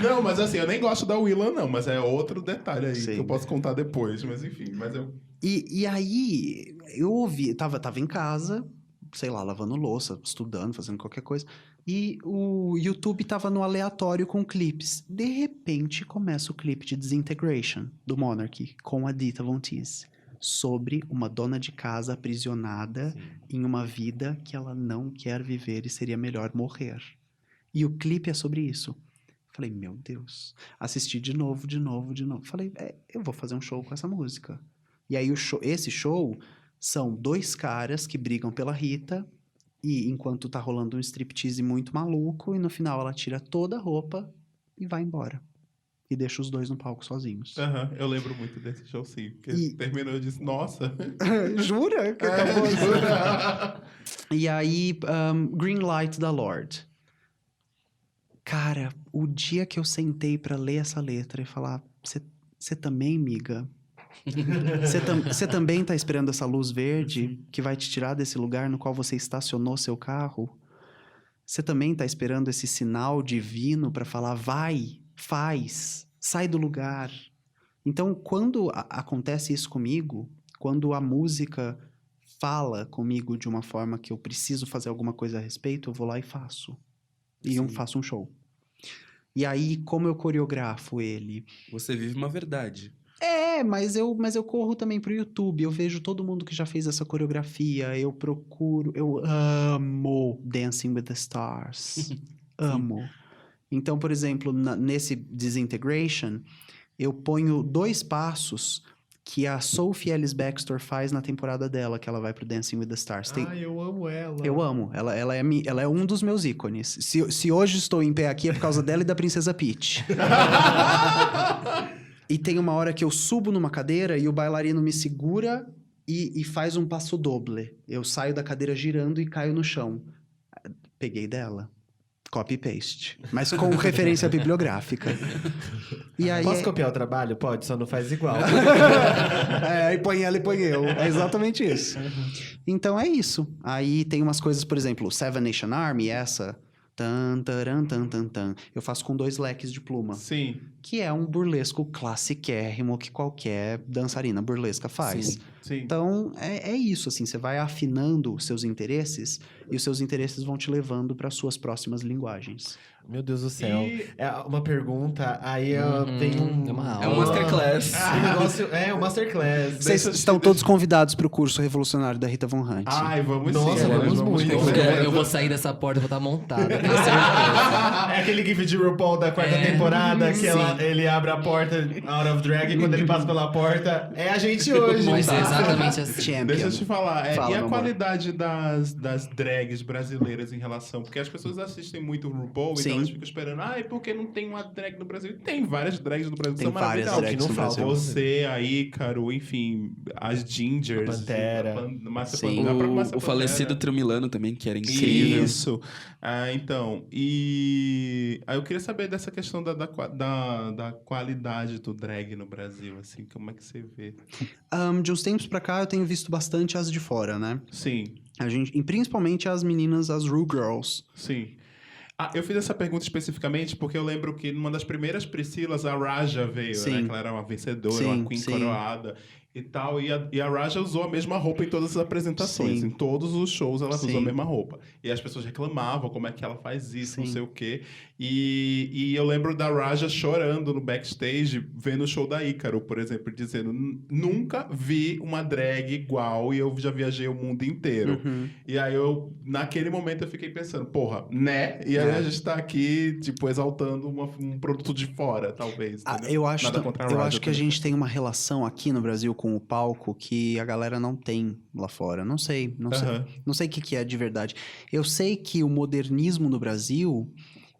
S2: Não, mas assim, eu nem gosto da Willan, não, mas é outro detalhe aí
S1: Sim.
S2: que eu posso contar depois, mas enfim, mas eu...
S1: E aí, eu ouvi, tava em casa, sei lá, lavando louça, estudando, fazendo qualquer coisa, e o YouTube tava no aleatório com clipes. De repente, começa o clipe de Disintegration, do Monarchy, com a Dita Von Teese, sobre uma dona de casa aprisionada em uma vida que ela não quer viver e seria melhor morrer. E o clipe é sobre isso. Falei, meu Deus. Assisti de novo. Falei, eu vou fazer um show com essa música. E aí esse show são 2 caras que brigam pela Rita e enquanto tá rolando um striptease muito maluco e no final ela tira toda a roupa e vai embora. E deixa os 2 no palco sozinhos.
S2: Aham, eu lembro muito desse show, sim. Porque terminou e disse, nossa.
S1: Jura? Que acabou assim?
S2: Jura?
S1: E aí, Green Light da Lorde. Cara, o dia que eu sentei pra ler essa letra e falar, você também, miga? Você também tá esperando essa luz verde que vai te tirar desse lugar no qual você estacionou seu carro? Você também tá esperando esse sinal divino pra falar, vai, faz, sai do lugar? Então, quando acontece isso comigo, quando a música fala comigo de uma forma que eu preciso fazer alguma coisa a respeito, eu vou lá e faço. E eu faço um show. E aí, como eu coreografo ele?
S6: Você vive uma verdade.
S1: Mas eu corro também pro YouTube, eu vejo todo mundo que já fez essa coreografia, eu amo Dancing with the Stars. Amo. Então, por exemplo, nesse Disintegration, eu ponho 2 passos que a Sophie Ellis-Bextor faz na temporada dela, que ela vai pro Dancing with the Stars.
S5: Ai, eu amo ela.
S1: Eu amo. Ela é um dos meus ícones. Se hoje estou em pé aqui é por causa dela e da Princesa Peach. E tem uma hora que eu subo numa cadeira e o bailarino me segura e faz um passo doble. Eu saio da cadeira girando e caio no chão. Peguei dela. Copy-paste. Mas com referência bibliográfica. E aí,
S5: Posso copiar o trabalho? Pode, só não faz igual.
S1: e põe ela e põe eu. É exatamente isso. Então é isso. Aí tem umas coisas, por exemplo, Seven Nation Army, essa. Tan, taran, tan, tan, tan. Eu faço com 2 leques de pluma.
S2: Sim.
S1: Que é um burlesco classiquérrimo que qualquer dançarina burlesca faz.
S2: Sim.
S1: Então, é isso, assim. Você vai afinando os seus interesses e os seus interesses vão te levando para suas próximas linguagens.
S5: Meu Deus do céu.
S2: E-
S5: É uma pergunta, aí vem um...
S4: é uma aula.
S6: É um masterclass.
S5: Um negócio, um masterclass.
S1: Vocês estão todos convidados para o curso revolucionário da Rita Von Hunt.
S2: Ai, vamos
S5: Nossa,
S2: sim.
S5: vamos muito.
S4: Eu vou sair dessa porta e vou estar montada, tenho certeza.
S5: É aquele gif de RuPaul da 4ª temporada, que ele abre a porta out of drag e quando ele passa pela porta, é a gente hoje.
S4: Vai ser exatamente assim.
S1: Champion.
S2: Deixa eu te falar,
S1: Fala,
S2: e a
S1: meu amor.
S2: qualidade das drags brasileiras em relação... Porque as pessoas assistem muito o RuPaul,
S1: Sim.
S2: então elas ficam esperando, por que não tem uma drag no Brasil? E tem várias drags no Brasil que
S1: Tem
S2: são
S1: várias
S2: maravilhosas.
S1: drags
S5: que não
S1: no Brasil.
S5: faltam.
S2: Você, a Ícaro, enfim, as Gingers.
S5: A Pantera.
S2: Márcia
S1: Sim.
S2: Pantera, a própria Márcia
S6: O falecido
S2: Pantera.
S6: Trio Milano também, que era incrível.
S2: Isso. Então, e aí eu queria saber dessa questão da qualidade do drag no Brasil, assim, como é que você vê?
S1: De uns tempos pra cá, eu tenho visto bastante as de fora, né?
S2: Sim,
S1: E principalmente as meninas, as Ru Girls.
S2: sim. Eu fiz essa pergunta especificamente porque eu lembro que numa das primeiras Priscilas, a Raja veio,
S1: Sim.
S2: né? Que ela era uma vencedora,
S1: Sim,
S2: uma queen
S1: sim.
S2: coroada e tal. E a Raja usou a mesma roupa em todas as apresentações.
S1: Sim.
S2: Em todos os shows ela usou a
S1: Sim.
S2: mesma roupa. E as pessoas reclamavam como é que ela faz isso, não
S1: Sim.
S2: sei o quê. E eu lembro da Raja chorando no backstage, vendo o show da Ícaro, por exemplo, dizendo: nunca vi uma drag igual e eu já viajei o mundo inteiro.
S1: Uhum.
S2: E aí naquele momento eu fiquei pensando, porra, né? E aí a gente tá aqui, tipo, exaltando um produto de fora, talvez. entendeu?
S1: Eu acho,
S2: Nada contra a
S1: eu
S2: Raja
S1: acho que a
S2: também.
S1: gente tem uma relação aqui no Brasil com o palco que a galera não tem lá fora. Não sei.
S2: Aham.
S1: Não sei o que é de verdade. Eu sei que o modernismo no Brasil,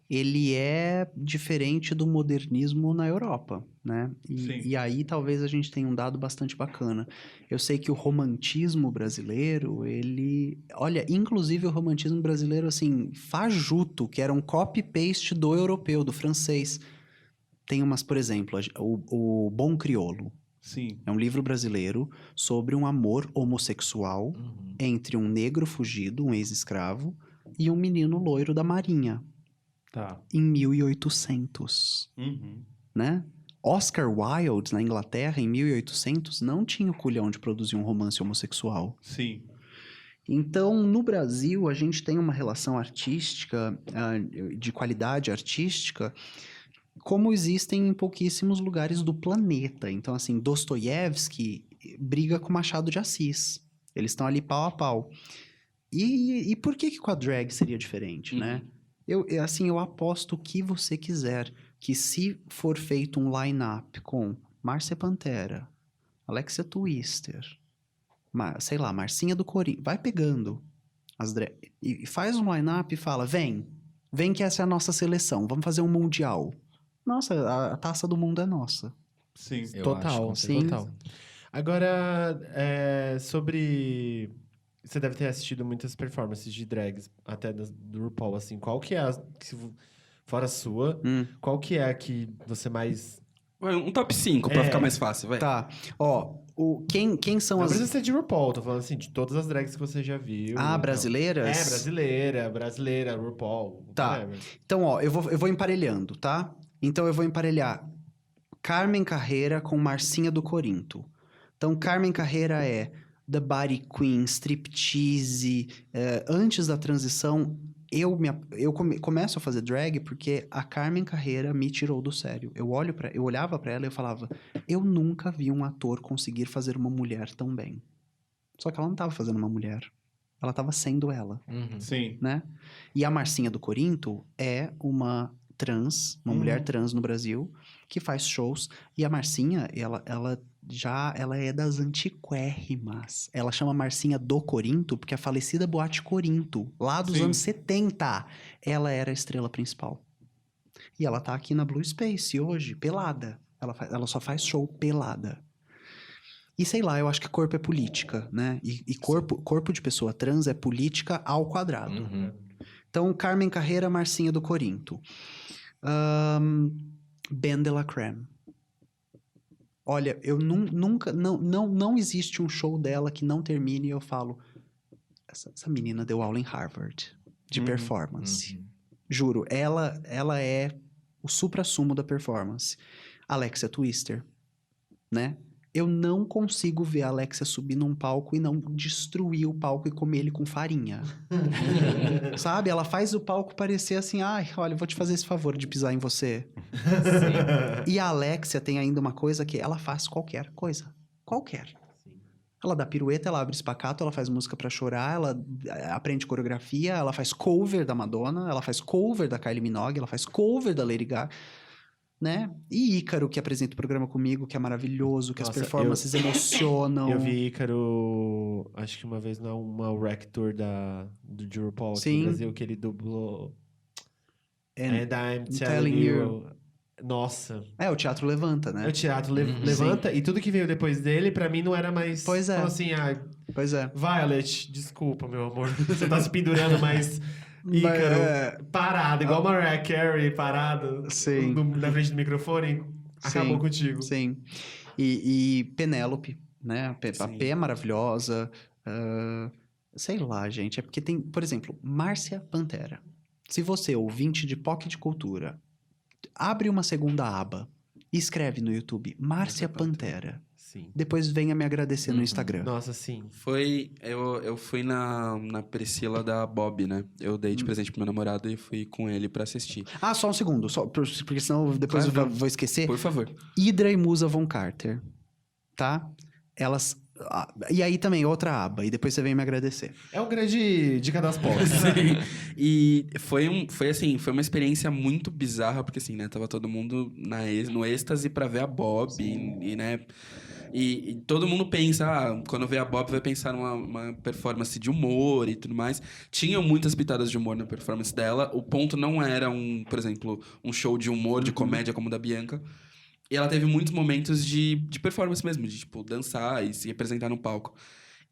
S1: ele é diferente do modernismo na Europa, né?
S2: Sim.
S1: E aí talvez a gente tenha um dado bastante bacana. Eu sei que o romantismo brasileiro, ele... Olha, inclusive o romantismo brasileiro, assim, fajuto, que era um copy-paste do europeu, do francês. Tem umas, por exemplo, o Bom Crioulo.
S2: Sim.
S1: É um livro brasileiro sobre um amor homossexual
S4: Uhum.
S1: entre um negro fugido, um ex-escravo, e um menino loiro da marinha,
S2: Tá.
S1: em 1800,
S2: Uhum.
S1: né? Oscar Wilde, na Inglaterra, em 1800, não tinha o culhão de produzir um romance homossexual.
S2: Sim.
S1: Então, no Brasil, a gente tem uma relação artística, de qualidade artística, como existem em pouquíssimos lugares do planeta. Então, assim, Dostoiévski briga com Machado de Assis. Eles estão ali pau a pau. E por que com a drag seria diferente, né? Eu aposto o que você quiser, que se for feito um line-up com Márcia Pantera, Alexia Twister, sei lá, Marcinha do Corinthians, vai pegando as drag e faz um line-up e fala, vem que essa é a nossa seleção, vamos fazer um mundial. Nossa, a taça do mundo é nossa.
S2: Sim.
S4: Eu
S5: Total,
S4: acho, com
S1: sim.
S4: certeza.
S5: total. Agora, sobre... Você deve ter assistido muitas performances de drags, até do RuPaul, assim. Qual que é a... Fora a sua, qual que é a que você mais...
S6: Vai, um top 5 pra ficar mais fácil, vai.
S1: Tá, ó, quem são
S5: Não
S1: as...
S5: precisa ser de RuPaul, tô falando assim, de todas as drags que você já viu. então.
S1: brasileiras?
S5: Brasileira, RuPaul.
S1: Tá.
S5: whatever.
S1: Então, ó, eu vou emparelhando, tá? Então, eu vou emparelhar Carmen Carreira com Marcinha do Corinto. Então, Carmen Carreira é The Body Queen, striptease. Antes da transição, eu começo a fazer drag porque a Carmen Carreira me tirou do sério. Eu olhava pra ela e eu falava, eu nunca vi um ator conseguir fazer uma mulher tão bem. Só que ela não tava fazendo uma mulher. Ela tava sendo ela,
S4: Uhum.
S2: Sim.
S1: né? E a Marcinha do Corinto é uma mulher trans no Brasil, que faz shows. E a Marcinha, ela Já ela é das antiquérrimas. Ela chama Marcinha do Corinto porque a falecida Boate Corinto, lá dos
S2: Sim.
S1: anos 70, ela era a estrela principal. E ela tá aqui na Blue Space hoje, pelada. Ela só faz show pelada. E sei lá, eu acho que corpo é política, né? E corpo de pessoa trans é política ao quadrado.
S4: Uhum.
S1: Então, Carmen Carreira, Marcinha do Corinto. Ben de la Creme. Olha, eu nunca... Não existe um show dela que não termine e eu falo... Essa menina deu aula em Harvard de performance.
S4: Uhum.
S1: Juro, ela é o suprassumo da performance. Alexia Twister, né? Eu não consigo ver a Alexia subir num palco e não destruir o palco e comer ele com farinha. Sabe? Ela faz o palco parecer assim, ai, olha, eu vou te fazer esse favor de pisar em você. E a Alexia tem ainda uma coisa que ela faz qualquer coisa. Qualquer. Ela dá pirueta, ela abre espacato, ela faz música pra chorar, ela aprende coreografia, ela faz cover da Madonna, ela faz cover da Kylie Minogue, ela faz cover da Lady Gaga, né? E Ícaro, que apresenta o programa comigo, que é maravilhoso, que
S5: Nossa,
S1: as performances emocionam.
S5: Eu vi Ícaro, acho que uma vez numa Rec Tour do RuPaul aqui
S1: Sim.
S5: no Brasil, que ele dublou
S1: And
S5: I'm
S1: telling
S5: Telling
S1: you.
S5: You. Nossa.
S1: o teatro levanta, né?
S5: O teatro levanta e tudo que veio depois dele, pra mim, não era mais...
S1: Pois é.
S5: Falou assim,
S1: Pois é.
S5: Violet, desculpa, meu amor. Você tá se pendurando, mas... Ícaro, parado, igual Mariah Carey, parado
S1: Sim.
S5: na frente do microfone, acabou
S1: Sim,
S5: contigo.
S1: Sim. E Penélope, né? A
S5: Sim.
S1: P é maravilhosa. Sei lá, gente. É porque tem, por exemplo, Márcia Pantera. Se você, ouvinte de POC de Cultura, abre uma segunda aba e escreve no YouTube Márcia Pantera.
S5: Sim.
S1: Depois venha me agradecer no Instagram.
S5: Nossa, sim.
S6: Eu fui na Priscila da Bob, né? Eu dei de presente pro meu namorado e fui com ele pra assistir.
S1: Ah, só um segundo, porque senão depois
S6: Claro,
S1: eu vou esquecer.
S6: Por favor.
S1: Hydra e Musa Von Carter, tá? Elas... e aí também, outra aba. E depois você vem me agradecer.
S5: É um grande dica das pobres.
S6: Sim. E foi uma experiência muito bizarra, porque assim, né, tava todo mundo no êxtase pra ver a Bob, e né, e todo mundo pensa, quando vê a Bob vai pensar numa performance de humor e tudo mais. Tinham muitas pitadas de humor na performance dela, o ponto não era por exemplo, um show de humor, de comédia como o da Bianca. E ela teve muitos momentos de performance mesmo, de, tipo, dançar e se representar no palco.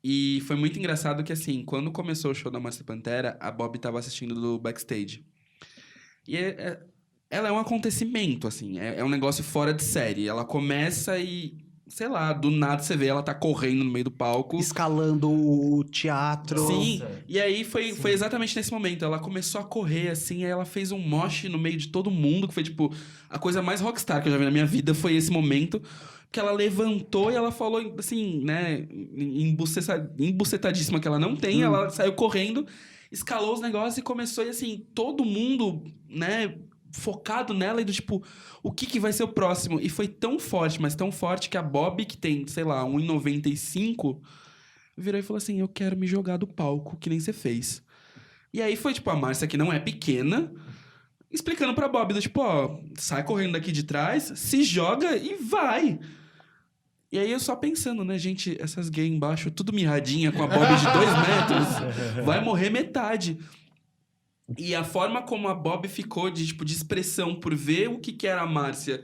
S6: E foi muito engraçado que, assim, quando começou o show da Márcia Pantera, a Bob tava assistindo do backstage. E ela é um acontecimento, assim, é um negócio fora de série. Ela começa e, sei lá, do nada você vê ela tá correndo no meio do palco.
S1: Escalando o teatro.
S6: Sim,
S5: Nossa.
S6: e aí foi exatamente nesse momento. Ela começou a correr, assim, aí ela fez um mosh no meio de todo mundo, que foi, tipo, a coisa mais rockstar que eu já vi na minha vida foi esse momento. Que ela levantou e ela falou, assim, né, embucetadíssima que ela não tem, ela saiu correndo, escalou os negócios e começou, e assim, todo mundo, né, focado nela e do tipo, o que vai ser o próximo? E foi tão forte, mas tão forte que a Bob, que tem, sei lá, 1,95, virou e falou assim, eu quero me jogar do palco, que nem você fez. E aí foi, tipo, a Márcia, que não é pequena, explicando pra Bob, do tipo, ó, sai correndo daqui de trás, se joga e vai. E aí eu só pensando, né, gente, essas gays embaixo, tudo mirradinha, com a Bob de 2 metros, vai morrer metade. E a forma como a Bob ficou de, tipo, de expressão por ver o que era a Márcia.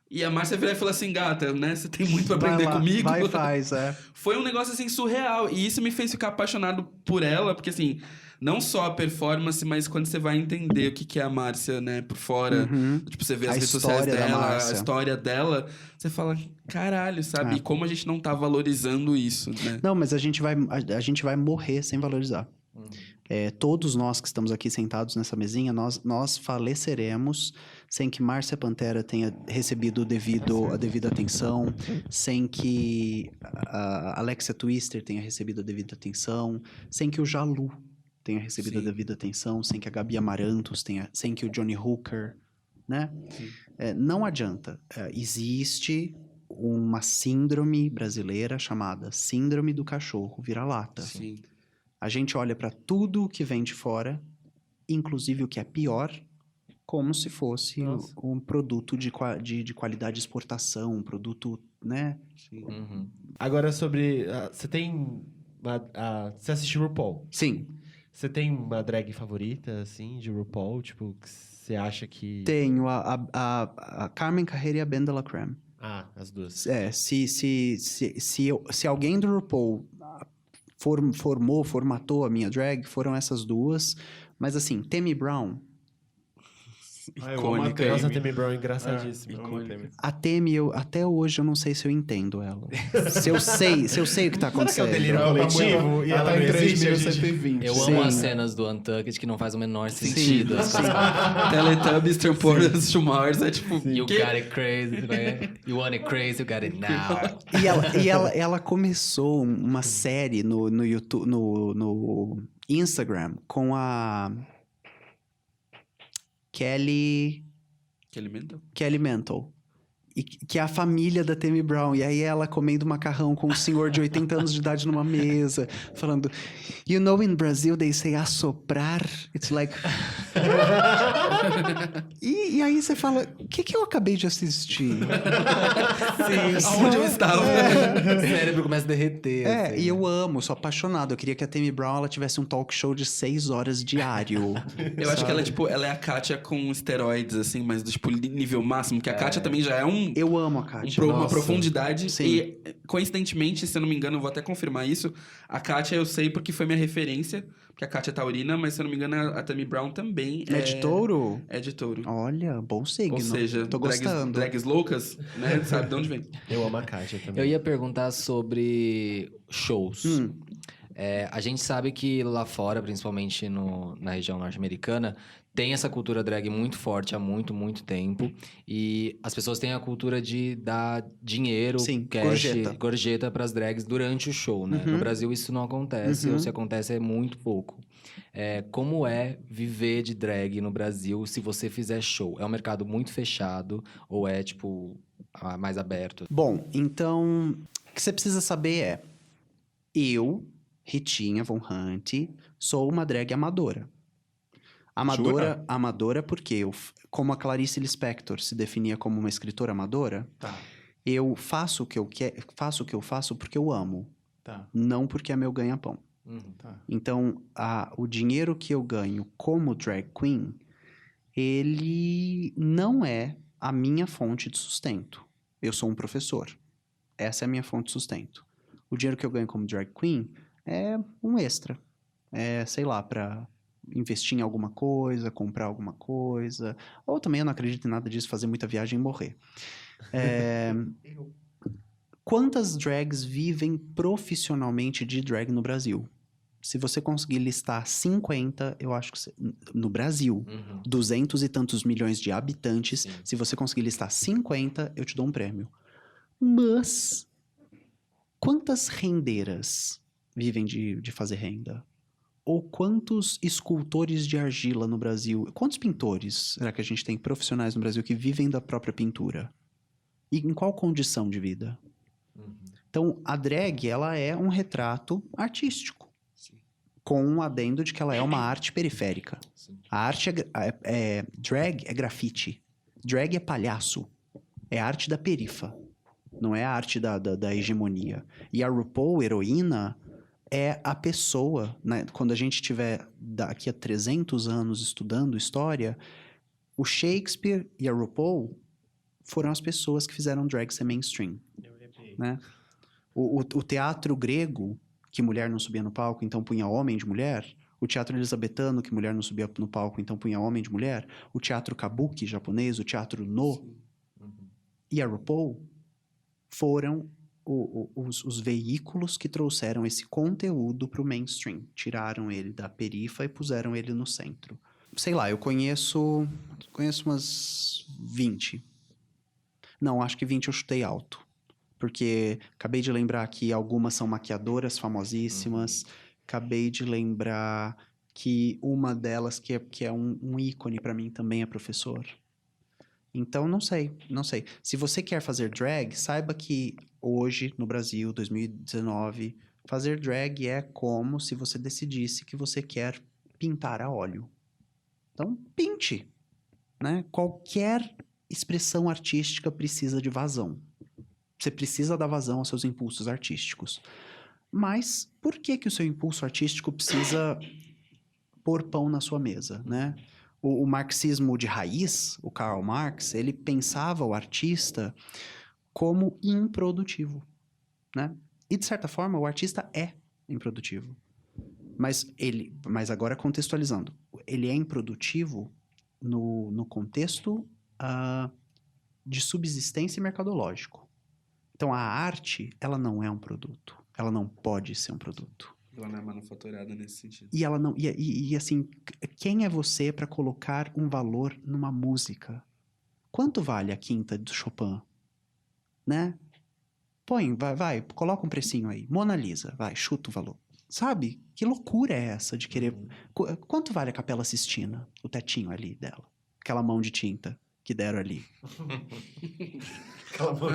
S6: E a Márcia virou e falou assim, gata, né, você tem muito pra aprender comigo.
S1: Vai e faz,
S6: Foi um negócio, assim, surreal. E isso me fez ficar apaixonado por ela, porque, assim, não só a performance, mas quando você vai entender o que é a Márcia, né, por fora. Tipo, você vê as
S1: A
S6: redes sociais
S1: história da
S6: dela, a
S1: Márcia.
S6: história dela, você fala, caralho, sabe?
S1: É.
S6: E como a gente não tá valorizando isso, né?
S1: Não, mas a gente vai morrer sem valorizar. Todos nós que estamos aqui sentados nessa mesinha, nós faleceremos sem que Márcia Pantera tenha recebido a devida atenção, sem que a Alexia Twister tenha recebido a devida atenção, sem que o Jalu tenha recebido a
S6: Sim.
S1: devida atenção, sem que a Gabi Amarantos sem que o Johnny Hooker, né? Não adianta. Existe uma síndrome brasileira chamada Síndrome do Cachorro Vira-Lata.
S6: Sim.
S1: A gente olha para tudo que vem de fora, inclusive o que é pior, como se fosse
S5: Nossa.
S1: um produto de qualidade de exportação, um produto, né?
S4: Uhum.
S5: Agora sobre... você tem... você assistiu RuPaul?
S1: Sim,
S5: Você tem uma drag favorita, assim, de RuPaul? Tipo, que você acha que...
S1: tenho a Carmen Carreira e a Ben de la Creme.
S5: Ah, as duas.
S1: Se alguém do RuPaul formatou a minha drag, foram essas duas. Mas assim, Tammy Brown,
S6: Icônica.
S5: Nossa, a
S2: Amy.
S5: Tammy Brown é engraçadíssima.
S2: Eu amo a Tammy.
S1: a Tammy, até hoje eu não sei se eu entendo ela. se eu sei o que tá acontecendo.
S5: delírio
S2: Ela tá
S5: coletivo
S2: muito-
S5: e
S2: ela
S5: ela
S2: tá
S5: não
S2: em
S5: existe, a
S2: 3.120.
S4: Eu
S1: Sim.
S4: amo as cenas do Untucked que não faz o menor sentido. As coisas-
S6: Teletubbies Transformers to Mars é tipo...
S4: You
S6: quê?
S4: got it crazy. You want it crazy, you got it now.
S1: E ela começou uma série no YouTube, no Instagram com a Kelly Mental. E que é a família da Tammy Brown. E aí ela comendo macarrão com um senhor de 80 anos de idade numa mesa, falando: You know, in Brazil they say assoprar. It's like. e aí você fala: O que eu acabei de assistir?
S6: Aonde eu estava?
S4: O cérebro começa a derreter. assim,
S1: E eu amo, sou apaixonado. Eu queria que a Tammy Brown ela tivesse um talk show de 6 horas diário.
S6: Eu acho que ela é tipo, ela é a Kátia com esteroides, assim, mas do tipo nível máximo, porque a Kátia também já é
S1: Eu amo a Kátia.
S6: uma
S5: Nossa.
S6: profundidade.
S1: Sim.
S6: E, coincidentemente, se eu não me engano, eu vou até confirmar isso. A Kátia eu sei porque foi minha referência, porque a Kátia é taurina, mas se eu não me engano, a Tammy Brown também
S1: É de touro?
S6: É de touro.
S1: Olha, bom signo.
S6: Ou seja,
S1: tô gostando.
S6: drags loucas, né? Sabe de onde vem?
S5: Eu amo a Kátia também.
S4: Eu ia perguntar sobre shows.
S1: Hum.
S4: A gente sabe que lá fora, principalmente na região norte-americana, tem essa cultura drag muito forte há muito, muito tempo. E as pessoas têm a cultura de dar dinheiro,
S1: Sim,
S4: cash,
S1: gorjeta.
S4: gorjeta para as drags durante o show, né?
S1: Uhum.
S4: No Brasil isso não acontece,
S1: Uhum.
S4: ou se acontece é muito pouco. Como é viver de drag no Brasil se você fizer show? É um mercado muito fechado ou é, tipo, mais aberto?
S1: Bom, então, o que você precisa saber é: eu, Ritinha Von Hunt, sou uma drag amadora. Amadora porque como a Clarice Lispector se definia como uma escritora amadora,
S2: Tá,
S1: eu faço o que eu faço porque eu amo,
S2: tá,
S1: não porque é meu ganha-pão.
S2: tá.
S1: Então, o dinheiro que eu ganho como drag queen, ele não é a minha fonte de sustento. Eu sou um professor. Essa é a minha fonte de sustento. O dinheiro que eu ganho como drag queen é um extra. É, sei lá, pra investir em alguma coisa, comprar alguma coisa. Ou também eu não acredito em nada disso, fazer muita viagem e morrer. Quantas drags vivem profissionalmente de drag no Brasil? Se você conseguir listar 50, eu acho que no Brasil, 200 e tantos milhões de habitantes,
S4: Sim.
S1: se você conseguir listar 50, eu te dou um prêmio. Mas quantas rendeiras vivem de fazer renda? Ou quantos escultores de argila no Brasil? Quantos pintores será que a gente tem profissionais no Brasil que vivem da própria pintura? E em qual condição de vida? Então, a drag, ela é um retrato artístico. Com um adendo de que ela é uma arte periférica.
S4: Sim.
S1: A arte drag é grafite. Drag é palhaço. É a arte da perifa. Não é a arte da hegemonia. E a RuPaul, heroína, é a pessoa, né? Quando a gente estiver daqui a 300 anos estudando história, o Shakespeare e a RuPaul foram as pessoas que fizeram drag ser mainstream, né? O teatro grego, que mulher não subia no palco, então punha homem de mulher. O teatro elisabetano, que mulher não subia no palco, então punha homem de mulher. O teatro kabuki japonês, o teatro no. E a RuPaul foram os veículos que trouxeram esse conteúdo para o mainstream. Tiraram ele da perifa e puseram ele no centro. Sei lá, eu conheço umas 20. Não, acho que 20 eu chutei alto. Porque acabei de lembrar que algumas são maquiadoras famosíssimas. Acabei de lembrar que uma delas, que é um ícone para mim, também é professor. Então, não sei. Se você quer fazer drag, saiba que hoje, no Brasil, 2019, fazer drag é como se você decidisse que você quer pintar a óleo. Então, pinte. né? Qualquer expressão artística precisa de vazão. Você precisa dar vazão aos seus impulsos artísticos. Mas por que que o seu impulso artístico precisa pôr pão na sua mesa, né? O marxismo de raiz, o Karl Marx, ele pensava o artista como improdutivo, né? E, de certa forma, o artista é improdutivo. Mas agora contextualizando, ele é improdutivo no contexto de subsistência e mercadológico. Então, a arte, ela não é um produto. Ela não pode ser um produto.
S6: Ela não é manufaturada nesse sentido.
S1: E ela não. E assim, quem é você para colocar um valor numa música? Quanto vale a quinta do Chopin? Né? Põe, vai, coloca um precinho aí. Mona Lisa, vai, chuta o valor. Sabe? Que loucura é essa de querer. Quanto vale a Capela Sistina? O tetinho ali dela. Aquela mão de tinta que deram ali.
S5: Aquela mão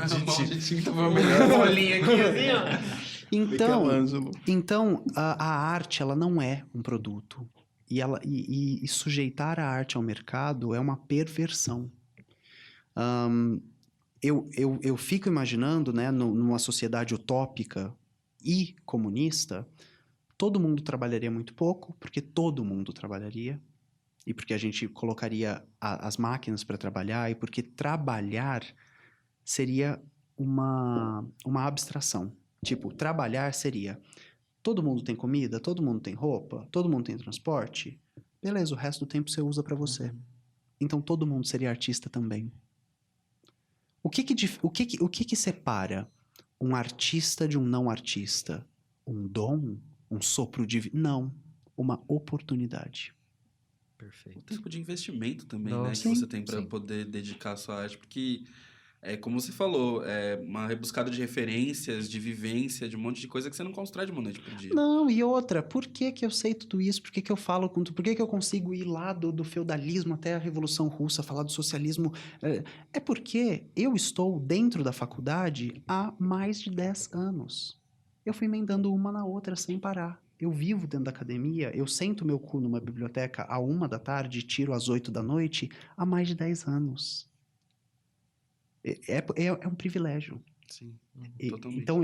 S5: de
S6: tinta foi a melhor bolinha aqui, assim, ó.
S1: Então a arte, ela não é um produto. E sujeitar a arte ao mercado é uma perversão. Eu fico imaginando, né, numa sociedade utópica e comunista, todo mundo trabalharia muito pouco, porque todo mundo trabalharia, e porque a gente colocaria as máquinas para trabalhar, e porque trabalhar seria uma abstração. Tipo, trabalhar seria: todo mundo tem comida, todo mundo tem roupa, todo mundo tem transporte. Beleza, o resto do tempo você usa para você. Então todo mundo seria artista também. O que separa um artista de um não artista? Um dom? Um sopro divino? Não. Uma oportunidade.
S6: O
S4: Perfeito.
S6: tempo de investimento também,
S5: Nossa,
S6: né?
S1: sim,
S6: Que você tem para
S4: sim.
S6: poder dedicar a sua arte. Porque, como você falou, é uma rebuscada de referências, de vivência, de um monte de coisa que você não constrói de uma noite por dia.
S1: Não, e outra, por que que eu sei tudo isso? Por que que eu falo com tudo? Por que que eu consigo ir lá do feudalismo até a Revolução Russa, falar do socialismo? É porque eu estou dentro da faculdade há mais de 10 anos. Eu fui emendando uma na outra sem parar. Eu vivo dentro da academia, eu sento meu cu numa biblioteca à 1h e tiro às 8h há mais de 10 anos. É um privilégio.
S6: Sim,
S1: E-
S6: totalmente.
S1: Então,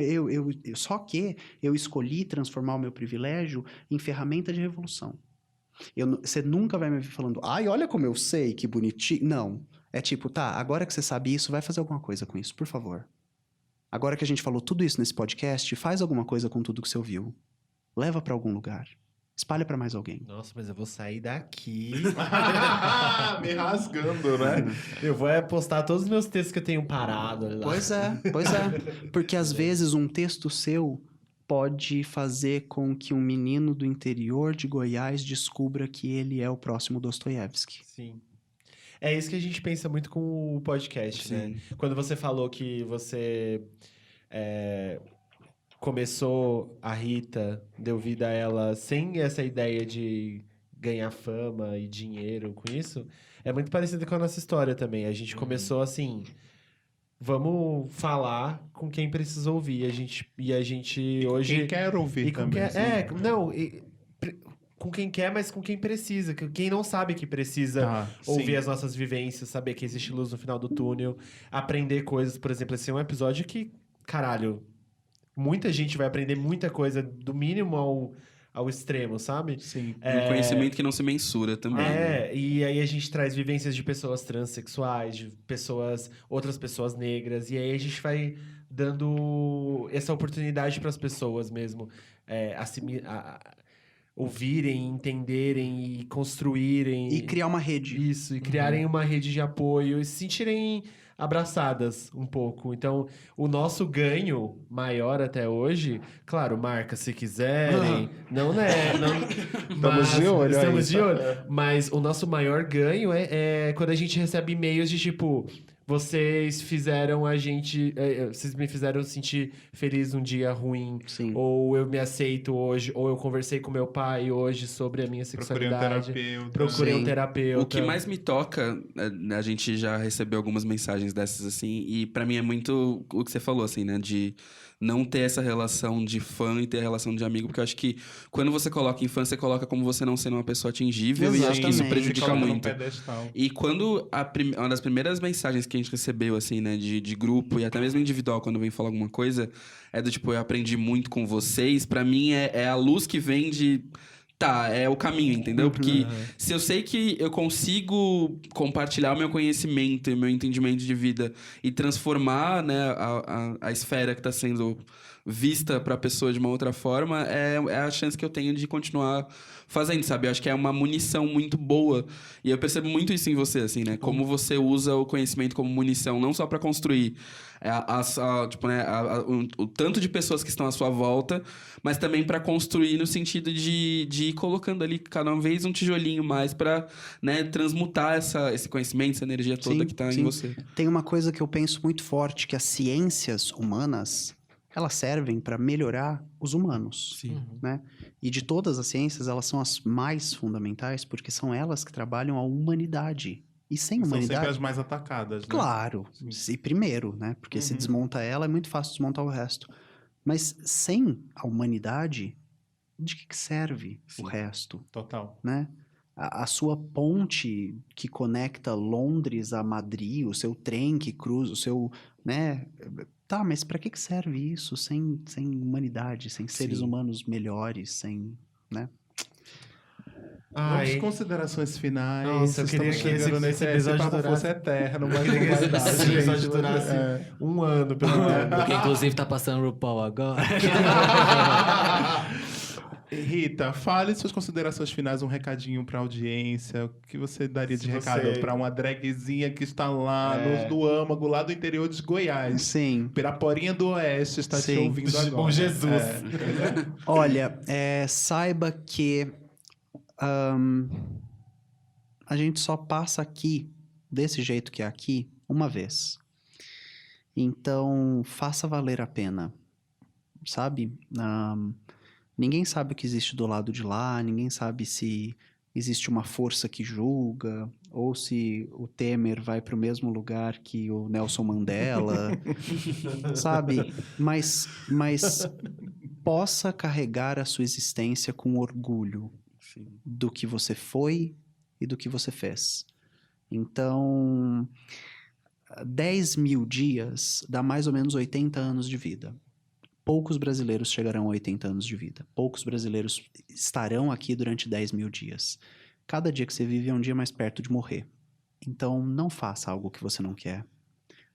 S1: só que eu escolhi transformar o meu privilégio em ferramenta de revolução. Você nunca vai me ver falando, ai, olha como eu sei, que bonitinho. Não. É tipo, tá, agora que você sabe isso, vai fazer alguma coisa com isso, por favor. Agora que a gente falou tudo isso nesse podcast, faz alguma coisa com tudo que você ouviu. Leva pra algum lugar. Espalha pra mais alguém.
S5: Nossa, mas eu vou sair daqui.
S2: Me rasgando, né?
S5: Eu vou postar todos os meus textos que eu tenho parado. Lá.
S1: Pois é. Porque às vezes um texto seu pode fazer com que um menino do interior de Goiás descubra que ele é o próximo Dostoiévski.
S5: Sim. É isso que a gente pensa muito com o podcast, né? Quando você falou que você começou a Rita, deu vida a ela sem essa ideia de ganhar fama e dinheiro com isso, é muito parecido com a nossa história também. A gente começou assim, vamos falar com quem precisa ouvir. A gente hoje...
S2: Quem quer ouvir
S5: E com
S2: também.
S5: quem, com quem quer, mas com quem precisa. Quem não sabe que precisa ouvir
S2: sim.
S5: as nossas vivências, saber que existe luz no final do túnel, aprender coisas. Por exemplo, esse é um episódio que, caralho, muita gente vai aprender muita coisa, do mínimo ao extremo, sabe?
S2: Sim.
S6: Um conhecimento que não se mensura também. né?
S5: E aí a gente traz vivências de pessoas transexuais, de outras pessoas negras, e aí a gente vai dando essa oportunidade para as pessoas mesmo ouvirem, entenderem e construírem.
S1: E criar uma rede.
S5: Isso, e criarem uma rede de apoio e se sentirem abraçadas um pouco. Então, o nosso ganho maior até hoje, claro, marca se quiserem, não, né?
S2: Estamos de olho aí,
S5: Estamos de
S2: tá?
S5: olho. Mas o nosso maior ganho é quando a gente recebe e-mails de tipo, vocês fizeram a gente, vocês me fizeram sentir feliz num dia ruim,
S1: Sim.
S5: ou eu me aceito hoje, ou eu conversei com meu pai hoje sobre a minha
S2: Procurei um
S5: sexualidade.
S2: terapeuta.
S5: Procurei um
S1: Sim.
S5: terapeuta.
S6: O que mais me toca, a gente já recebeu algumas mensagens dessas, assim, e pra mim é muito o que você falou, assim, né? De não ter essa relação de fã e ter a relação de amigo, porque eu acho que quando você coloca em fã, você coloca como você não sendo uma pessoa atingível e acho que isso
S1: Exatamente.
S6: prejudica
S2: Coloca num
S6: muito.
S2: pedestal.
S6: E quando uma das primeiras mensagens que a gente recebeu, assim, né, de grupo e até mesmo individual, quando vem falar alguma coisa, é do tipo, eu aprendi muito com vocês, pra mim é a luz que vem de... Tá, é o caminho, entendeu? Porque se eu sei que eu consigo compartilhar o meu conhecimento e o meu entendimento de vida e transformar, né, a esfera que está sendo vista para a pessoa de uma outra forma, é a chance que eu tenho de continuar fazendo, sabe? Eu acho que é uma munição muito boa. E eu percebo muito isso em você, assim, né? Como você usa o conhecimento como munição, não só para construir tipo, né, o tanto de pessoas que estão à sua volta, mas também para construir no sentido de ir colocando ali cada vez um tijolinho mais para, né, transmutar esse conhecimento, essa energia toda
S1: Sim,
S6: que está em
S1: sim.
S6: você.
S1: Tem uma coisa que eu penso muito forte, que as ciências humanas, elas servem para melhorar os humanos.
S6: Sim.
S1: Né? E de todas as ciências, elas são as mais fundamentais, porque são elas que trabalham a humanidade. E sem
S2: São
S1: humanidade...
S2: sempre as mais atacadas, né?
S1: Claro, e primeiro, né? Porque se desmonta ela, é muito fácil desmontar o resto. Mas sem a humanidade, de que serve o resto,
S2: Total.
S1: né? A sua ponte que conecta Londres a Madrid, o seu trem que cruza, o seu, né? Tá, mas para que serve isso sem humanidade, sem seres humanos melhores, sem, né?
S2: Vamos
S5: Ai,
S2: considerações finais.
S5: Nossa, eu queria
S2: Estamos
S5: que
S2: chegando
S5: esse episódio
S2: papo
S5: durasse-
S2: fosse eterno, mas
S5: eu queria
S2: não vai
S5: que
S2: dar,
S5: esse
S2: gente.
S5: episódio durasse um ano, pelo menos.
S4: Porque, inclusive, tá passando o RuPaul agora.
S2: Rita, fale suas considerações finais, um recadinho pra audiência. O que você daria de
S5: Se
S2: recado
S5: você-
S2: pra uma dragzinha que está lá
S5: É.
S2: no âmago, lá do interior de Goiás?
S1: Sim.
S2: Piraporinha do Oeste está te
S1: Sim.
S2: ouvindo agora.
S5: Bom Jesus.
S2: É.
S1: Olha, saiba que a gente só passa aqui, desse jeito que é aqui, uma vez. Então, faça valer a pena, sabe? Ninguém sabe o que existe do lado de lá, ninguém sabe se existe uma força que julga, ou se o Temer vai para o mesmo lugar que o Nelson Mandela, sabe? Mas possa carregar a sua existência com orgulho
S6: Sim.
S1: do que você foi e do que você fez. Então, 10 mil dias dá mais ou menos 80 anos de vida. Poucos brasileiros chegarão a 80 anos de vida. Poucos brasileiros estarão aqui durante 10 mil dias. Cada dia que você vive é um dia mais perto de morrer. Então, não faça algo que você não quer.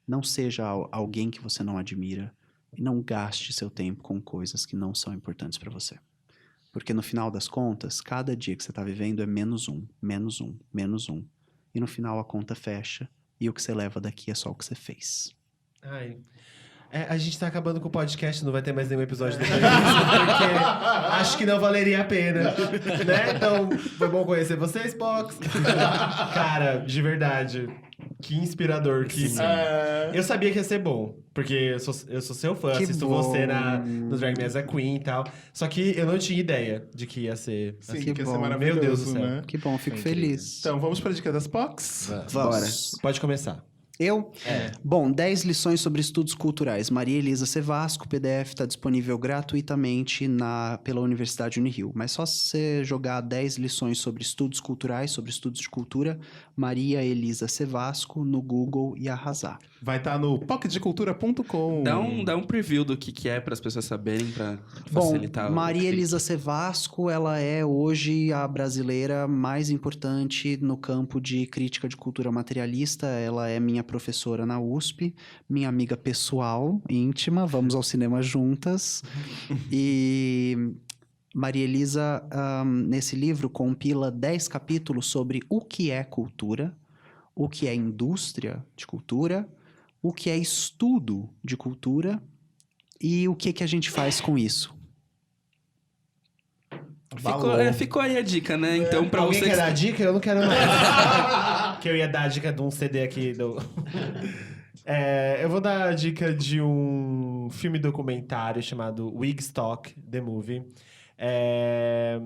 S1: Não seja alguém que você não admira. E não gaste seu tempo com coisas que não são importantes para você. Porque no final das contas, cada dia que você está vivendo é menos um, menos um, menos um. E no final a conta fecha e o que você leva daqui é só o que você fez.
S5: Ai. A gente tá acabando com o podcast, não vai ter mais nenhum episódio depois disso, porque acho que não valeria a pena, né? Então, foi bom conhecer vocês, Pox. Cara, de verdade, que inspirador. Eu sabia que ia ser bom, porque eu sou seu fã,
S1: Que
S5: assisto
S1: bom.
S5: você no Drag Me As a Queen e tal. Só que eu não tinha ideia de que ia ser
S2: Sim,
S5: assim.
S2: que ia ser
S1: bom.
S2: maravilhoso,
S5: Meu Deus do céu.
S2: né?
S1: Que bom, fico
S5: É incrível.
S1: feliz.
S2: Então, vamos para a dica das Pox?
S1: Vamos.
S5: Pode começar.
S1: Eu? Bom, 10 lições sobre estudos culturais. Maria Elisa Sevasco, o PDF está disponível gratuitamente pela Universidade Unirio. Mas só se você jogar 10 lições sobre estudos culturais, sobre estudos de cultura, Maria Elisa Sevasco no Google e arrasar.
S2: Vai estar no pocketdecultura.com.
S6: Dá um preview do que é para as pessoas saberem, para
S1: Bom,
S6: facilitar.
S1: Maria Elisa Sevasco, ela é hoje a brasileira mais importante no campo de crítica de cultura materialista. Ela é minha professora na USP, minha amiga pessoal, íntima, vamos ao cinema juntas. E Maria Elisa, nesse livro, compila 10 capítulos sobre o que é cultura, o que é indústria de cultura, o que é estudo de cultura e o que a gente faz com isso.
S6: Ficou aí a dica, né? Então, para
S5: Alguém
S6: você
S5: quer dar dica? Eu não quero mais. Que eu ia dar a dica de um CD aqui do... eu vou dar a dica de um filme documentário chamado Wigstock, The Movie. É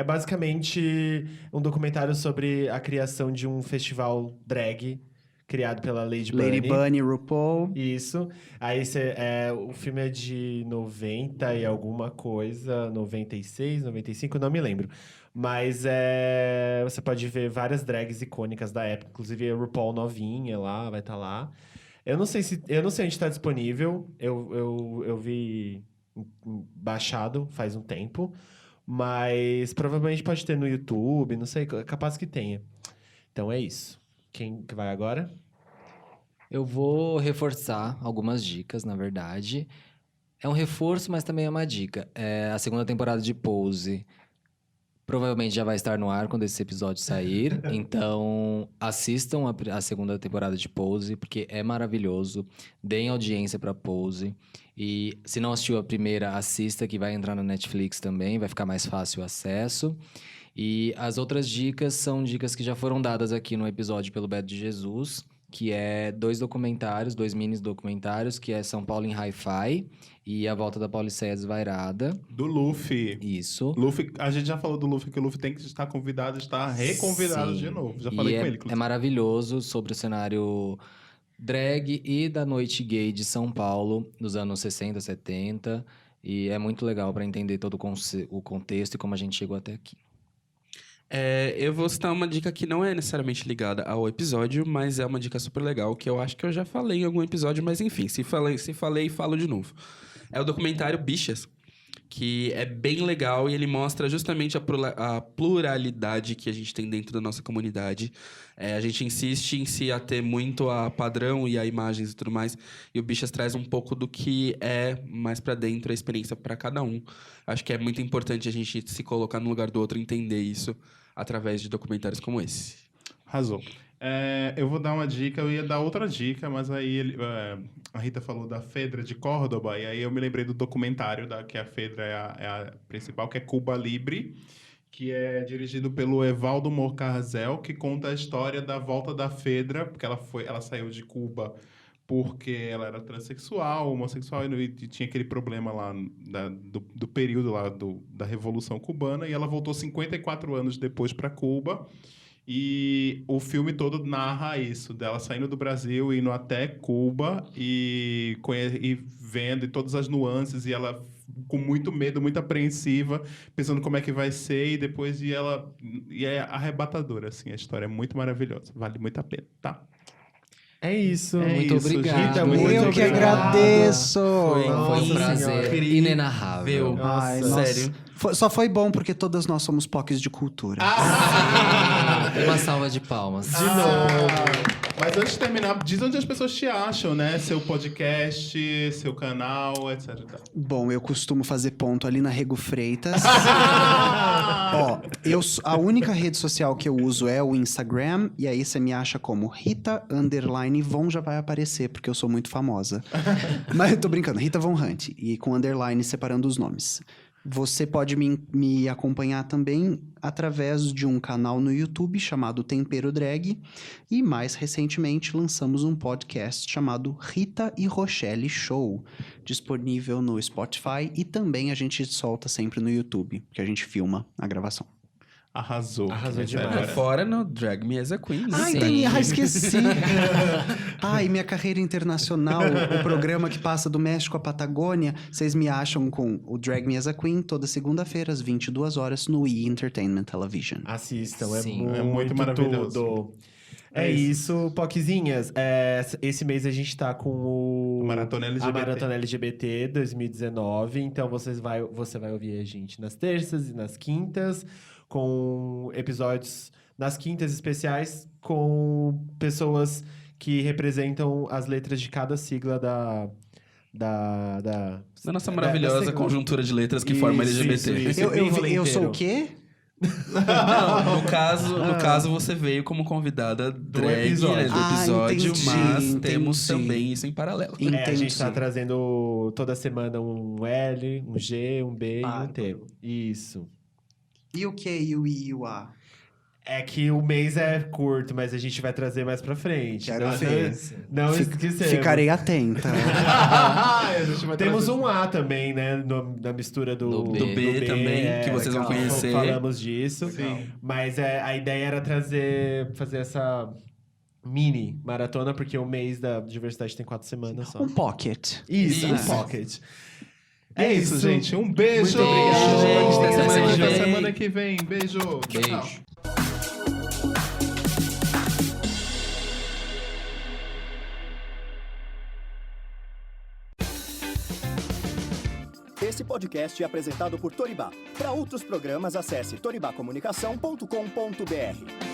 S5: basicamente um documentário sobre a criação de um festival drag criado pela Lady
S1: Lady
S5: Bunny.
S1: Bunny, RuPaul.
S5: Isso. Aí o filme é de 90 e alguma coisa, 96, 95, não me lembro. Mas você pode ver várias drags icônicas da época, inclusive a RuPaul novinha lá, vai estar lá. Eu não sei onde está disponível. Eu vi baixado faz um tempo, mas provavelmente pode ter no YouTube, não sei, é capaz que tenha. Então é isso. Quem que vai agora?
S4: Eu vou reforçar algumas dicas, na verdade. É um reforço, mas também é uma dica. A segunda temporada de Pose provavelmente já vai estar no ar quando esse episódio sair. Então, assistam a segunda temporada de Pose, porque é maravilhoso. Deem audiência pra Pose. E se não assistiu a primeira, assista, que vai entrar na Netflix também. Vai ficar mais fácil o acesso. E as outras dicas são dicas que já foram dadas aqui no episódio pelo Beto de Jesus, que é 2 mini documentários, que é São Paulo em Hi-Fi e A Volta da Pauliceia Desvairada.
S2: Do Luffy.
S4: Isso.
S2: Luffy, a gente já falou do Luffy, que o Luffy tem que estar convidado, estar reconvidado
S4: Sim.
S2: de novo. Já
S4: E
S2: falei com ele,
S4: é
S2: inclusive.
S4: maravilhoso sobre o cenário drag e da noite gay de São Paulo, dos anos 60, 70. E é muito legal para entender todo o contexto e como a gente chegou até aqui.
S6: Eu vou citar uma dica que não é necessariamente ligada ao episódio, mas é uma dica super legal, que eu acho que eu já falei em algum episódio, mas enfim, se falei, falo de novo. É o documentário Bichas, que é bem legal e ele mostra justamente a pluralidade que a gente tem dentro da nossa comunidade. A gente insiste em se ater muito a padrão e a imagens e tudo mais, e o Bichas traz um pouco do que é mais pra dentro, a experiência pra cada um. Acho que é muito importante a gente se colocar no lugar do outro e entender isso através de documentários como esse.
S2: Arrasou. Eu vou dar uma dica, eu ia dar outra dica, mas aí a Rita falou da Fedra de Córdoba, e aí eu me lembrei do documentário, que a Fedra é a principal, que é Cuba Libre, que é dirigido pelo Evaldo Morcarzel, que conta a história da volta da Fedra, porque ela saiu de Cuba porque ela era transexual, homossexual, e tinha aquele problema lá do período lá da Revolução Cubana, e ela voltou 54 anos depois para Cuba. E o filme todo narra isso, dela saindo do Brasil, indo até Cuba e vendo todas as nuances, e ela com muito medo, muito apreensiva, pensando como é que vai ser, e é arrebatadora, assim, a história é muito maravilhosa, vale muito a pena, tá?
S5: É isso.
S4: Muito obrigado.
S5: Rita,
S1: Eu
S5: muito
S1: que
S5: obrigado.
S1: agradeço.
S4: Foi um
S5: Nossa
S4: prazer
S5: senhora.
S4: inenarrável.
S1: Ai,
S5: Nossa.
S6: Sério.
S1: Só foi bom porque todas nós somos POCs de cultura.
S4: Uma salva de palmas.
S5: De novo.
S2: Mas antes de terminar, diz onde as pessoas te acham, né? Seu podcast, seu canal, etc.
S1: Bom, eu costumo fazer ponto ali na Rego Freitas. Ó, a única rede social que eu uso é o Instagram, e aí você me acha como Rita_Von, já vai aparecer, porque eu sou muito famosa. Mas eu tô brincando, Rita Von Hunt, e com underline separando os nomes. Você pode me acompanhar também através de um canal no YouTube chamado Tempero Drag. E mais recentemente lançamos um podcast chamado Rita e Rochelle Show, disponível no Spotify, e também a gente solta sempre no YouTube, que a gente filma a gravação.
S2: Arrasou.
S5: Arrasou
S2: Essa
S5: demais.
S6: Fora no Drag Me As a Queen.
S1: Ai,
S4: Sim.
S1: Dani, esqueci! Ai, minha carreira internacional, o programa que passa do México à Patagônia, vocês me acham com o Drag Me As a Queen toda segunda-feira, às 22 horas, no E! Entertainment Television.
S5: Assistam,
S4: Sim,
S2: é muito maravilhoso.
S5: tudo. É isso, Poquezinhas. Esse mês a gente tá com
S2: O Maratona LGBT.
S5: a Maratona LGBT 2019. Então você vai ouvir a gente nas terças e nas quintas, com episódios nas quintas especiais, com pessoas que representam as letras de cada sigla da
S6: Da nossa maravilhosa
S5: sigla.
S6: conjuntura de letras que forma
S5: Isso,
S6: LGBT.
S5: isso.
S1: Eu sou o quê?
S6: Não, no caso, você veio como convidada drag
S5: episódio.
S6: né, do
S1: Ah,
S6: episódio,
S1: entendi,
S6: mas temos
S1: entendi.
S6: também isso em paralelo.
S5: A gente
S1: Entendi.
S5: tá trazendo toda semana um L, um G, um B e um
S1: Bárbaro.
S5: T. Isso.
S1: E o que? E o I e o A?
S5: É que o mês é curto, mas a gente vai trazer mais pra frente.
S1: Quero
S5: Não-
S1: ver.
S5: Não esquecemos.
S1: Ficarei atenta.
S2: A gente vai
S5: Temos
S2: trazer-
S5: um A também, né? Na mistura do
S4: Do B.
S6: Do B também, que vocês vão
S1: legal.
S6: conhecer.
S5: Falamos disso.
S2: Sim.
S5: Mas a ideia era fazer essa mini maratona, porque o mês da diversidade tem 4 semanas só.
S1: Um pocket.
S5: Isso, um
S6: Isso.
S5: pocket.
S2: É isso, gente. Um beijo.
S5: Muito obrigado,
S3: gente.
S2: Até
S3: Até semana que vem.
S2: semana que vem. Beijo. Tchau.
S4: Beijo.
S7: Esse podcast é apresentado por Toribá. Para outros programas, acesse toribacomunicação.com.br.